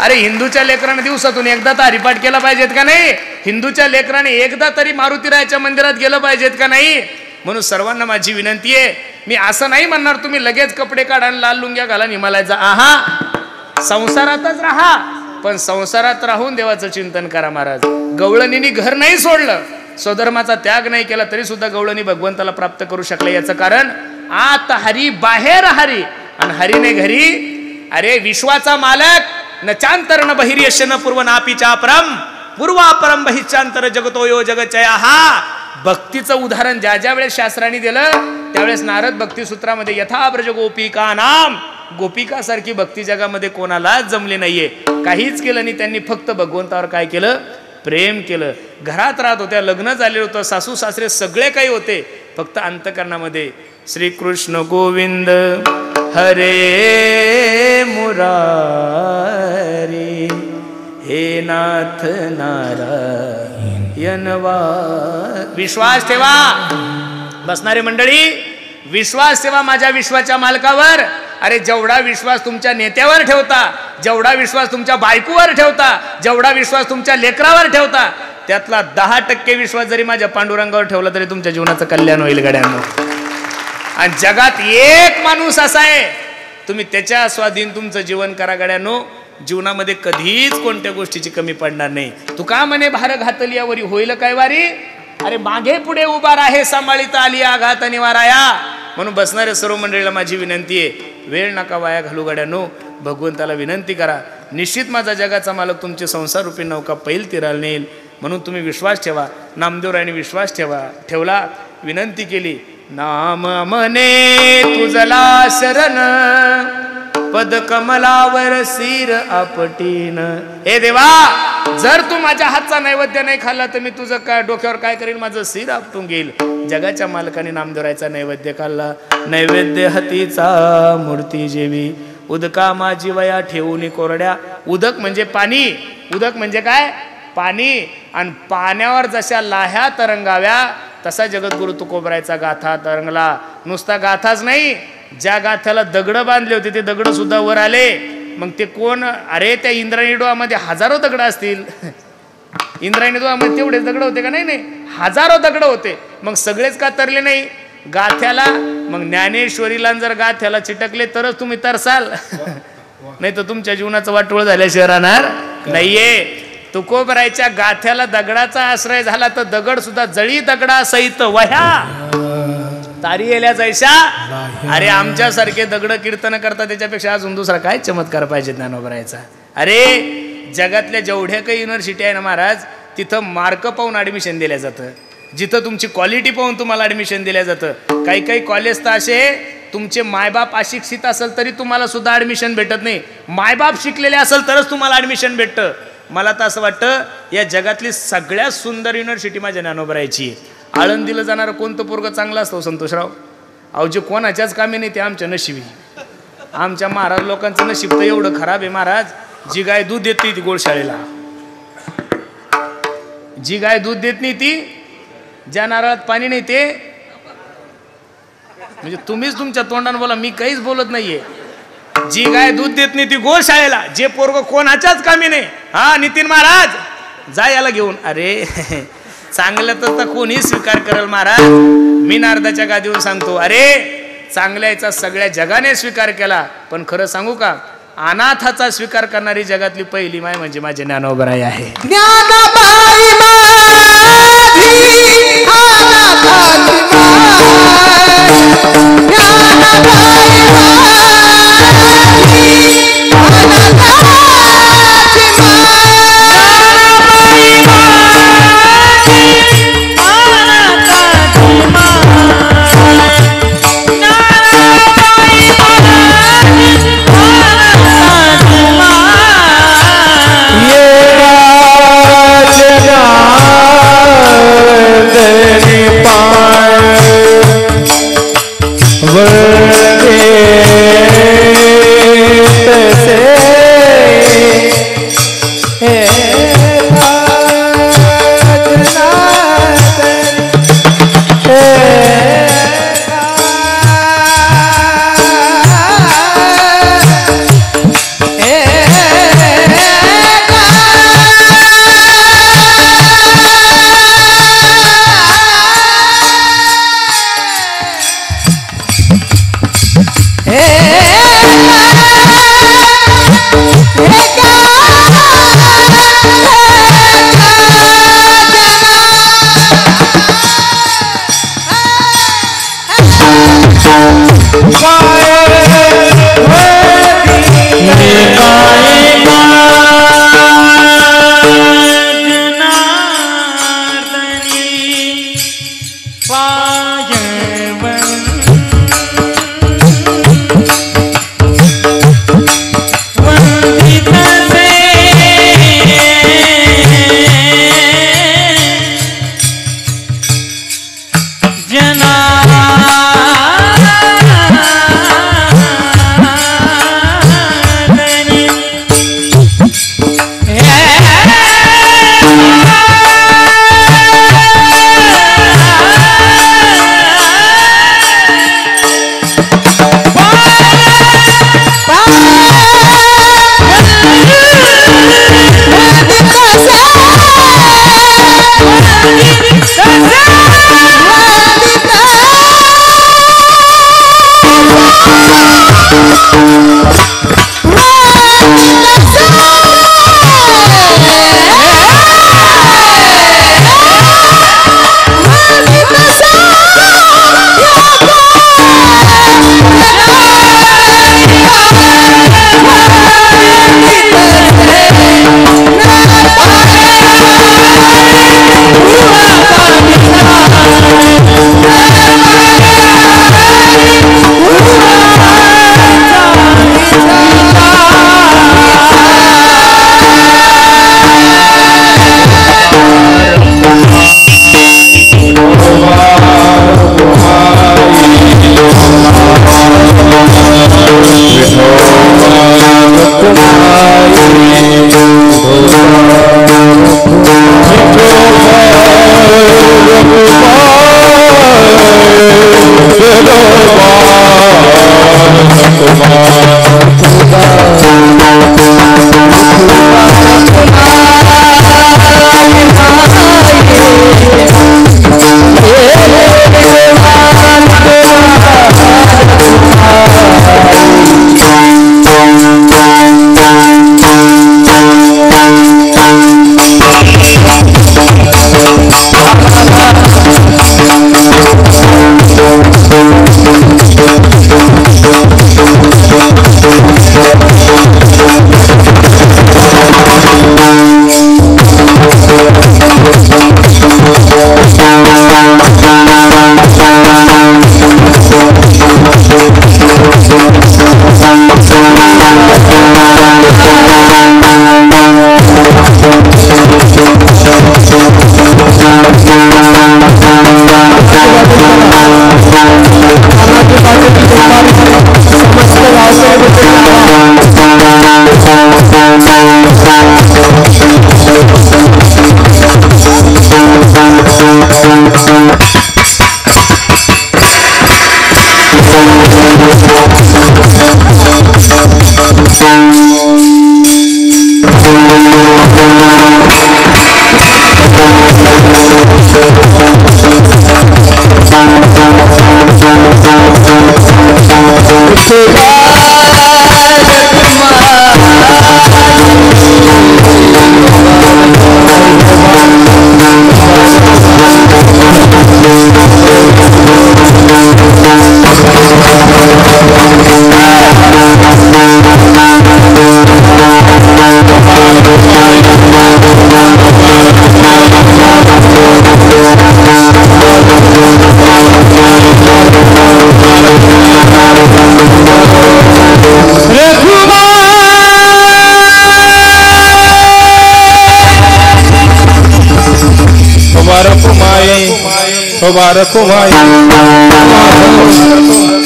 [SPEAKER 1] अरे हिंदूच्या लेकरांनी दिवसातून एकदा तर हरिपाठ केला पाहिजेत का नाही. हिंदूच्या लेकरांनी एकदा तरी मारुतीरायाच्या मंदिरात गेलं पाहिजेत का नाही. म्हणून सर्वांना माझी विनंती आहे, मी असं नाही म्हणणार तुम्ही लगेच कपडे काढा, लाल लुंग्या घाला, हिमालयाचा. आहा, संसारातच राहा, पण संसारात राहून देवाचं चिंतन करा महाराज. गवळणींनी घर नाही सोडलं, स्वधर्माचा त्याग नाही केला, तरी सुद्धा गवळणी भगवंताला प्राप्त करू शकले. याचं कारण आत हरी बाहेर हरी, आणि हरीने घरी. अरे विश्वाचा मालक न चांतर न बहिर्यश न पूर्व नापीचा परम पूर्वापरम बहिचांतर जगतो यो जगचया. हा भक्तीचं उदाहरण ज्या ज्या वेळेस शास्त्रांनी दिलं, त्यावेळेस नारद भक्तिसूत्रामध्ये यथाब्रज गोपिका नाम, गोपिकासारखी भक्ती जगामध्ये कोणालाच जमली नाहीये. काहीच केलं नाही त्यांनी, फक्त भगवंतावर काय केलं? प्रेम केलं. घरात राहत होत्या, लग्न झालेलं होतं, सासू सासरे सगळे काही होते, फक्त अंतकरणामध्ये श्रीकृष्ण गोविंद हरे मुरारी, हे नाथ नारायण वा. विश्वास ठेवा बसणारे मंडळी, विश्वास ठेवा माझ्या विश्वाच्या मालकावर. अरे जेवढा विश्वास तुमच्या नेत्यावर ठेवता, जेवढा विश्वास तुमच्या बायकोवर ठेवता, जेवढा विश्वास तुमच्या लेकरावर ठेवता, त्यातला 10% विश्वास जरी माझ्या पांडुरंगावर ठेवला तरी तुमच्या जीवनाचं कल्याण होईल गड्यांनो. आणि जगात एक माणूस असा आहे, तुम्ही त्याच्या स्वाधीन तुमचं जीवन करा गड्यांनो. जीवनामध्ये कधीच कोणत्या गोष्टीची कमी पडणार नाही. तुका म्हणे भार घातली यावरी होईल काय वारी. अरे मागे पुढे उभा राहे सांभाळीता आली आघात निवाराया. म्हणून बसणाऱ्या सर्व मंडळीला माझी विनंती आहे, वेळ नका वाया घालू गड्यांनो. भगवंताला विनंती करा, निश्चित माझा जगाचा मालक तुमचे संसार रूपी नौका पैल तीराला नेईल. म्हणून तुम्ही विश्वास ठेवा. नामदेवरायांनी विश्वास ठेवला, विनंती केली, नाम म्हणे तुझला शरण, पद कमलावर सिर आपटीन. हे देवा, जर तू माझ्या हातचा नैवेद्य नाही खाल्ला तर मी तुझं काय डोक्यावर काय करीन, माझं सिर आपटून घेईल. जगाच्या मालकाने नामदेवरायचा नैवेद्य खाल्ला. नैवेद्य हतीचा मूर्ती जेवी, उदका माझी वया ठेवून कोरड्या. उदक म्हणजे पाणी. उदक म्हणजे काय? पाणी. आणि पाण्यावर जशा लाह्या तरंगाव्या, तसा जगद्गुरु तुकोबरायचा गाथा तरंगला. नुसता गाथाच नाही, ज्या गाथ्याला दगड बांधले होते ते दगड सुद्धा वर आले. मग ते कोण? अरे त्या इंद्रायणी डोहामध्ये हजारो दगड असतील. इंद्रायणी डोहामध्ये तेवढेच दगड होते का? नाही नाही, हजारो दगड होते. मग सगळेच का तरले नाही गाथ्याला? मग ज्ञानेश्वरीला जर गाथ्याला चिटकले तरच तुम्ही तरसाल. नाही तर तुमच्या जीवनाचं वाटोळ झाल्याशिवाय राहणार नाहीये. तुकोबरायच्या गाथ्याला दगडाचा आश्रय झाला तर दगड सुद्धा जळी दगडा सहित वह्या तारी येल्या जायशा. अरे आमच्यासारखे दगड कीर्तन करतात त्याच्यापेक्षा अजून दुसरा काय चमत्कार पाहिजे ज्ञानोबरायचा. अरे जगातल्या जेवढ्या काही युनिव्हर्सिटी आहे ना महाराज, तिथं मार्क पाहून ॲडमिशन दिलं जातं. जिथं तुमची क्वालिटी पाहून तुम्हाला ॲडमिशन दिलं जातं. काही काही कॉलेज तर असे तुमचे मायबाप अशिक्षित असेल तरी तुम्हाला सुद्धा ॲडमिशन भेटत नाही. मायबाप शिकलेले असेल तरच तुम्हाला ॲडमिशन भेटतं. मला तर असं वाटतं या जगातली सगळ्यात सुंदर युनिव्हर्सिटी माझ्या ज्ञानोबरायची. आळंदीला जाणारं कोणतं पोरगं चांगलं असतं संतोषराव? अहो जे कोणाच्याच कामी नाही ते आमच्या नशिबी. आमच्या महाराज लोकांचं नशीब तर एवढं खराब आहे महाराज. जी गाय दूध देत नाही ती गोशाळेला, जी गाय दूध देत नाही ती, ज्या नारळात पाणी नाही ते, म्हणजे तुम्हीच तुमच्या तोंडाने बोला, मी काहीच बोलत नाहीये. जी गाय दूध देत नाही ती गोशाळेला, जे पोरग कोणाच्याच कामी नाही. हा नितीन महाराज जा याला घेऊन. अरे चांगलं तर कोणी स्वीकार करेल महाराज. मी नारदाच्या गादीवर सांगतो, अरे चांगल्याचा सगळ्या जगाने स्वीकार केला, पण खरं सांगू का, अनाथाचा स्वीकार करणारी जगातली पहिली माय म्हणजे माझे ज्ञानोबराई आहे.
[SPEAKER 2] ज्ञानोबाई माझी अनाथाची माय, ज्ञानोबाई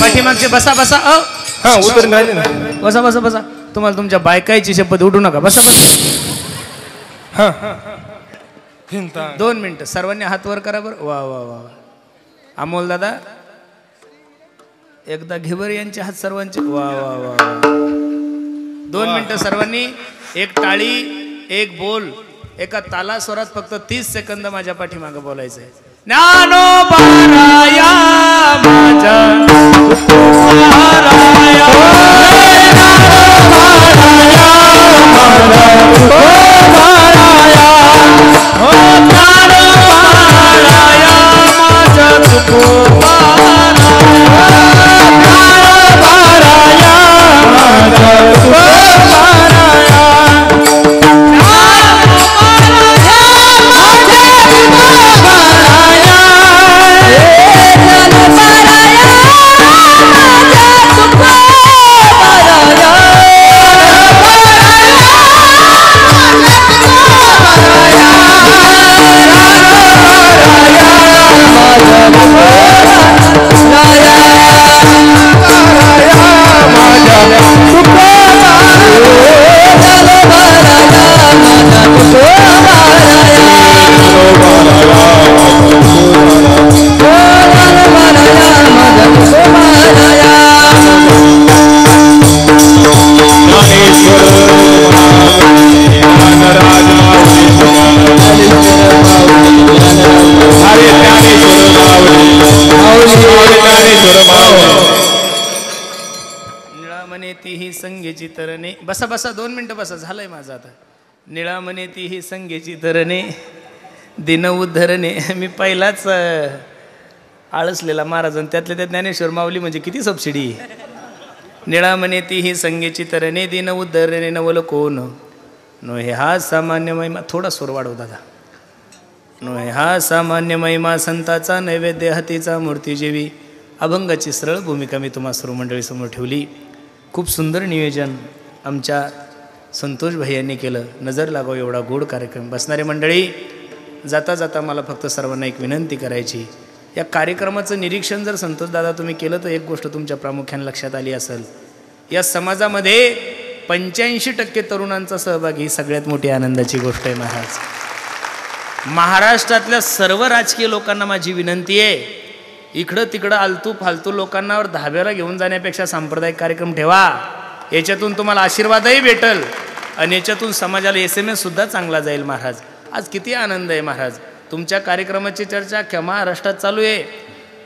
[SPEAKER 1] पाठीमागचे बसा बसा
[SPEAKER 3] हा उतर राहिले ना.
[SPEAKER 1] बसा बसा बसा. तुम्हाला तुमच्या बायकाची शपथ उठू नका. बसा बसा.
[SPEAKER 3] हा
[SPEAKER 1] 2 मिनिटं सर्वांनी हात वर करा बरं. वा वा वा. अमोल दादा एकदा घेवर यांचे हात सर्वांचे. वा वा वा. 2 मिनिटं सर्वांनी. एक टाळी एक बोल एका ताला स्वरात फक्त 30 सेकंद माझ्या पाठीमागं बोलायचं आहे. ज्ञानोबाराया माझ्या तुकोबाराया निळामने तीही संगेची तरणे. बसा बसा 2 मिनिटं बसा. झालंय माझं आता. निळामने तीही संगेची तरणे दिन उद्धरणे. मी पहिलाच आळसलेला महाराज त्यातल्या त्या ज्ञानेश्वर माऊली म्हणजे किती सबसिडी. निळामने तीही संगेची तरणे दिन उद्धरणे नवल कोण नोहे हा सामान्य महिमा. थोडा सूर वाढव दादा. नोहे हा सामान्य महिमा संताचा नैवेद्य हातीचा मूर्ती जेवी. अभंगाची सरळ भूमिका मी तुम्हा सर्व मंडळीसमोर ठेवली. खूप सुंदर नियोजन आमच्या संतोष भैयांनी केलं. नजर लागाव एवढा गोड कार्यक्रम. बसणारे मंडळी जाता जाता मला फक्त सर्वांना एक विनंती करायची. या कार्यक्रमाचं निरीक्षण जर संतोष दादा तुम्ही केलं तर एक गोष्ट तुमच्या प्रामुख्याने लक्षात आली असेल. या समाजामध्ये 85% तरुणांचा सहभाग ही सगळ्यात मोठी आनंदाची गोष्ट आहे महाराज. महाराष्ट्रातल्या सर्व राजकीय लोकांना माझी विनंती आहे, इकडं तिकडं आलतू फालतू लोकांनावर धाब्याला घेऊन जाण्यापेक्षा सांप्रदायिक कार्यक्रम ठेवा. याच्यातून तुम्हाला आशीर्वादही भेटल आणि याच्यातून समाजाला SMS सुद्धा चांगला जाईल महाराज. आज किती आनंद आहे महाराज. तुमच्या कार्यक्रमाची चर्चा अख्ख्या महाराष्ट्रात चालू आहे.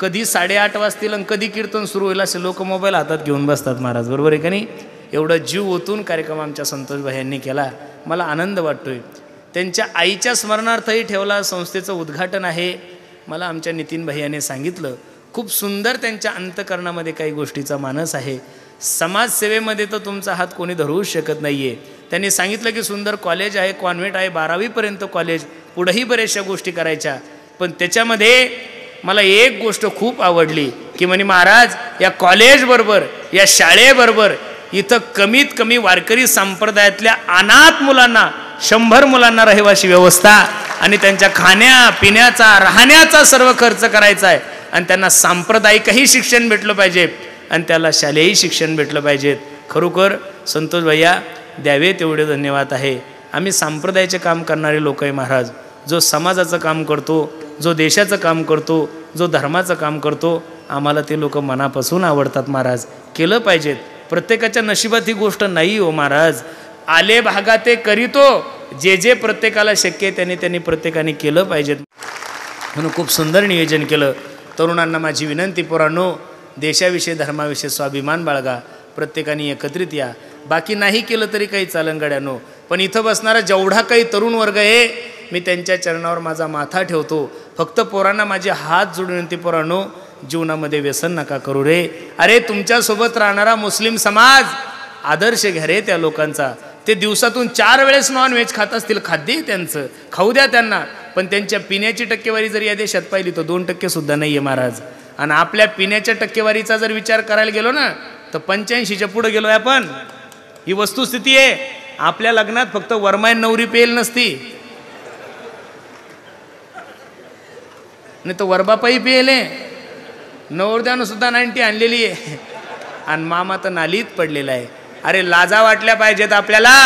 [SPEAKER 1] कधी 8:30 वाजतील आणि कधी कीर्तन सुरू होईल असे लोक मोबाईल हातात घेऊन बसतात महाराज. बरोबर आहे का नाही. एवढं जीव ओतून कार्यक्रम आमच्या संतोष भाईंनी केला. मला आनंद वाटतोय. त्यांच्या आईच्या स्मरणार्थही ठेवला. संस्थेचं उद्घाटन आहे. मला आमच्या नितीन भैयाने सांगितलं खूप सुंदर त्यांच्या अंतकरणामध्ये काही गोष्टीचा मानस आहे. समाजसेवेमध्ये तर तुमचा हात कोणी धरूच शकत नाही आहे. त्यांनी सांगितलं की सुंदर कॉलेज आहे, कॉन्व्हेंट आहे, 12वीपर्यंत कॉलेज, पुढेही बऱ्याचशा गोष्टी करायच्या. पण त्याच्यामध्ये मला एक गोष्ट खूप आवडली की म्हणे महाराज या कॉलेजबरोबर या शाळेबरोबर इथं कमीत कमी वारकरी संप्रदायातल्या अनाथ मुलांना 100 मुलांना रहिवाशी व्यवस्था आणि त्यांच्या खाण्या पिण्याचा राहण्याचा सर्व खर्च करायचा आहे. आणि त्यांना सांप्रदायिकही शिक्षण भेटलं पाहिजे आणि त्याला शालेयही शिक्षण भेटलं पाहिजेत. खरोखर संतोष भैया द्यावे तेवढे धन्यवाद आहे. आम्ही संप्रदायाचे काम करणारे लोक आहे महाराज. जो समाजाचं काम करतो, जो देशाचं काम करतो, जो धर्माचं काम करतो, आम्हाला ते लोक मनापासून आवडतात महाराज. केलं पाहिजेत. प्रत्येकाच्या नशिबात ही गोष्ट नाही हो महाराज. आले भागा ते करीतो, जे जे प्रत्येकाला शक्य आहे त्यांनी त्यांनी प्रत्येकाने केलं पाहिजेत. म्हणून खूप सुंदर नियोजन केलं. तरुणांना माझी विनंती, पोरांनो देशाविषयी धर्माविषयी स्वाभिमान बाळगा. प्रत्येकाने एकत्रित या. बाकी नाही केलं तरी काही चालंगड्यानो, पण इथं बसणारा जेवढा काही तरुण वर्ग आहे मी त्यांच्या चरणावर माझा माथा ठेवतो. फक्त पोरांना माझे हात जोडून विनंती, पोरांनो जीवनामध्ये व्यसन नका करू रे. अरे तुमच्यासोबत राहणारा मुस्लिम समाज आदर्श घ्या रे त्या लोकांचा. ते दिवसातून 4 वेळेस नॉनव्हेज खात असतील, खाद्य आहे त्यांचं, खाऊ द्या त्यांना. पण त्यांच्या पिण्याची टक्केवारी जर या देशात पाहिली तर 2% सुद्धा नाही आहे महाराज. आणि आपल्या पिण्याच्या टक्केवारीचा जर विचार करायला गेलो ना तर 85च्या पुढे गेलो आहे आपण. ही वस्तुस्थिती आहे. आपल्या लग्नात फक्त वरमाय नवरी पेल नसती. नाही तर वरबापाई पिले, नवरद्यानं सुद्धा 90 आणलेली आहे आणि मामा तर नालीत पडलेला आहे. अरे लाजा वाटल्या पाहिजेत आपल्याला.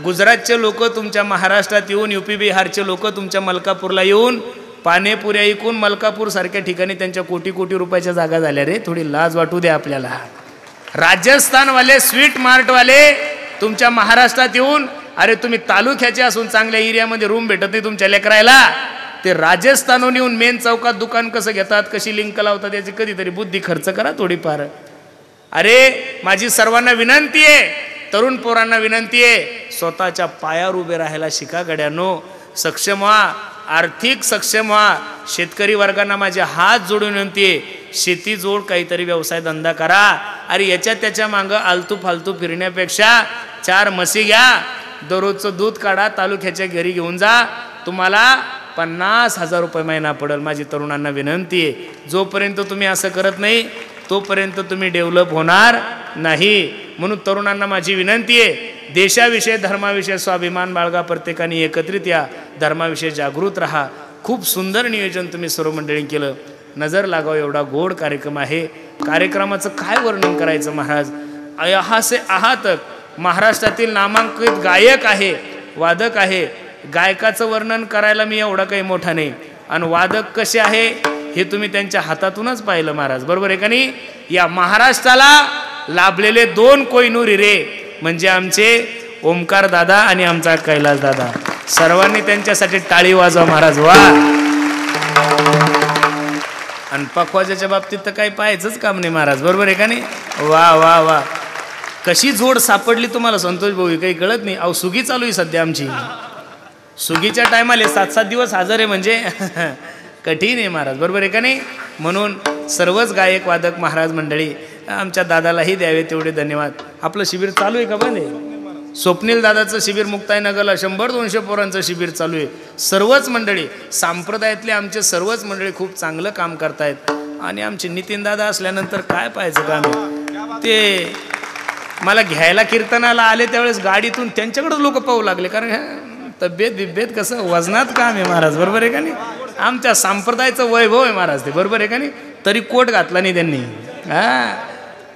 [SPEAKER 1] गुजरातचे लोक तुमच्या महाराष्ट्रात येऊन, UP बिहारचे लोक तुमच्या मलकापूरला येऊन पाणीपुऱ्या ऐकून मलकापूर सारख्या ठिकाणी त्यांच्या कोटी कोटी रुपयाच्या जागा झाल्या रे. थोडी लाज वाटू द्या आपल्याला. राजस्थानवाले स्वीट मार्टवाले तुमच्या महाराष्ट्रात येऊन, अरे तुम्ही तालुक्याचे असून चांगल्या एरियामध्ये रूम भेटत नाही तुमच्या लेकरायला, ते राजस्थानहून येऊन मेन चौकात दुकान कसं घेतात, कशी लिंक लावतात याची कधीतरी बुद्धी खर्च करा थोडीफार. अरे माझी सर्वांना विनंती आहे, तरुण पोरांना विनंती आहे, स्वतःच्या पायावर उभे राहायला शिका गड्यानो. सक्षम व्हा, आर्थिक सक्षम व्हा. शेतकरी वर्गांना माझे हात जोडून विनंती आहे, शेती जोड काहीतरी व्यवसाय धंदा करा. अरे याच्या त्याच्या मागं आलतू फालतू फिरण्यापेक्षा 4 म्हशी घ्या, दररोजचं दूध काढा, तालुक्याच्या घरी घेऊन जा, तुम्हाला 50,000 रुपये महिना पडेल. माझी तरुणांना विनंती आहे, जोपर्यंत तुम्ही असं करत नाही तोपर्यंत तुम्ही डेव्हलप होणार नाही. म्हणून तरुणांना माझी विनंती आहे, देशाविषयी धर्माविषयी स्वाभिमान बाळगा, प्रत्येकाने एकत्रित या, धर्माविषयी जागृत राहा. खूप सुंदर नियोजन तुम्ही सर्व मंडळी केलं. नजर लागाव एवढा गोड कार्यक्रम आहे. कार्यक्रमाचं काय वर्णन करायचं महाराज. अहासे आहात महाराष्ट्रातील नामांकित गायक आहे, वादक आहे. गायकाचं वर्णन करायला मी एवढा काही मोठा नाही, आणि वादक कसे आहे हे तुम्ही त्यांच्या हातातूनच पाहिलं महाराज, बरोबर आहे का नाही. या महाराष्ट्राला लाभलेले 2 कोहिनूर हिरे म्हणजे आमचे ओमकार दादा आणि आमचा कैलास दादा. सर्वांनी त्यांच्यासाठी टाळी वाजवा महाराज. वा. आणि पखवाजाच्या बाबतीत तर काही पाहायचंच काम नाही महाराज, बरोबर आहे का नाही. वा वा वा. कशी जोड सापडली तुम्हाला संतोष भाऊ काही कळत नाही. अहो सुगी चालू आहे सध्या आमची. सुगीच्या टायमाले 7-7 दिवस हजर आहे म्हणजे कठीण आहे महाराज, बरोबर आहे का नाही. म्हणून सर्वच गायक वादक महाराज मंडळी आमच्या दादालाही द्यावे तेवढे धन्यवाद. आपलं शिबिर चालू आहे का बंद आहे. स्वप्नील दादाचं शिबिर मुक्ताईनगरला 100-200 पोरांचं शिबिर चालू आहे. सर्वच मंडळी संप्रदायातले आमचे सर्वच मंडळी खूप चांगलं काम करतायत. आणि आमचे नितीन दादा असल्यानंतर काय पाहायचं काम. ते मला घ्यायला कीर्तनाला आले त्यावेळेस गाडीतून त्यांच्याकडेच लोक पाहू लागले, कारण तब्येत बिब्येत कसं वजनात काम आहे महाराज, बरोबर आहे का नाही. आमच्या संप्रदायाचं वैभव आहे महाराज ते, बरोबर आहे का नाही. तरी कोट घातला नाही त्यांनी.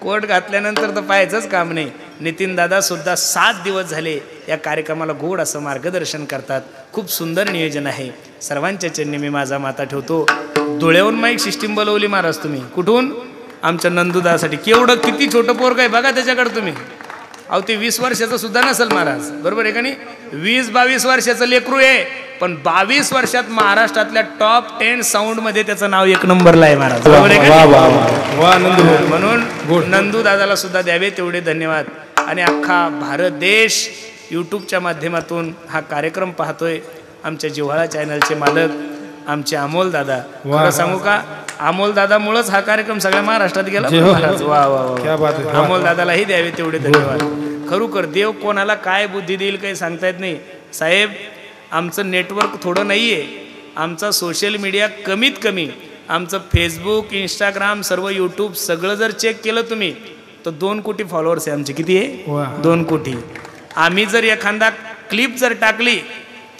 [SPEAKER 1] कोट घातल्यानंतर तर पाहायचंच काम नाही. नितीन दादा सुद्धा 7 दिवस झाले या कार्यक्रमाला गोड असं मार्गदर्शन करतात. खूप सुंदर नियोजन आहे. सर्वांच्या चरणी मी माझा माता ठेवतो. धुळ्याहून माईक सिस्टीम बोलवली महाराज तुम्ही. कुठून. आमच्या नंदुदासाठी. केवढं किती छोटं पोरग आहे बघा त्याच्याकडे तुम्ही. अहो ते 20 वर्षाचं सुद्धा नसेल महाराज, बरोबर आहे का नाही. 20-22 वर्षाचं लेकरू आहे, पण 22 वर्षात महाराष्ट्रातल्या टॉप 10 साऊंड मध्ये त्याचं नाव 1 नंबरला आहे महाराज, बरोबर आहे का. म्हणून नंदू दादाला सुद्धा द्यावे तेवढे धन्यवाद. आणि अख्खा भारत देश यूट्यूबच्या माध्यमातून हा कार्यक्रम पाहतोय. आमच्या जिव्हाळा चॅनलचे मालक आमचे अमोल दादा. खरं सांगू का, अमोल दादामुळेच हा कार्यक्रम सगळ्या महाराष्ट्रात गेला महाराज. वा वा वा. अमोल दादालाही द्यावे तेवढे धन्यवाद. खरोखर देव कोणाला काय बुद्धी देईल काही सांगता येत नाही साहेब. आमचं नेटवर्क थोडं नाही आहे. आमचा सोशल मीडिया कमीत कमी आमचं फेसबुक, इंस्टाग्राम, सर्व यूट्यूब सगळं जर चेक केलं तुम्ही तर 2 कोटी फॉलोअर्स आहे आमचे. किती आहे. 2 कोटी. आम्ही जर एखादा क्लिप जर टाकली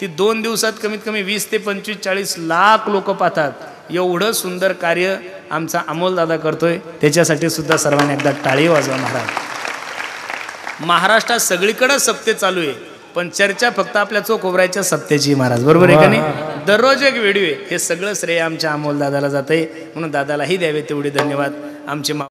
[SPEAKER 1] ती 2 दिवसात कमीत कमी 20 ते 25-40 लाख लोक पाहतात. एवढं सुंदर कार्य आमचा अमोल दादा करतोय. त्याच्यासाठी सुद्धा सर्वांनी एकदा टाळी वाजवा महाराज. महाराष्ट्रात सगळीकडे सप्ते चालू आहे, पण चर्चा फक्त आपल्या चोखोबराच्या सप्त्याची महाराज, बरोबर आहे का नाही. दररोज एक व्हिडिओ आहे. हे सगळं श्रेय आमच्या अमोल दादाला जात आहे. म्हणून दादालाही द्यावे तेवढे धन्यवाद. आमचे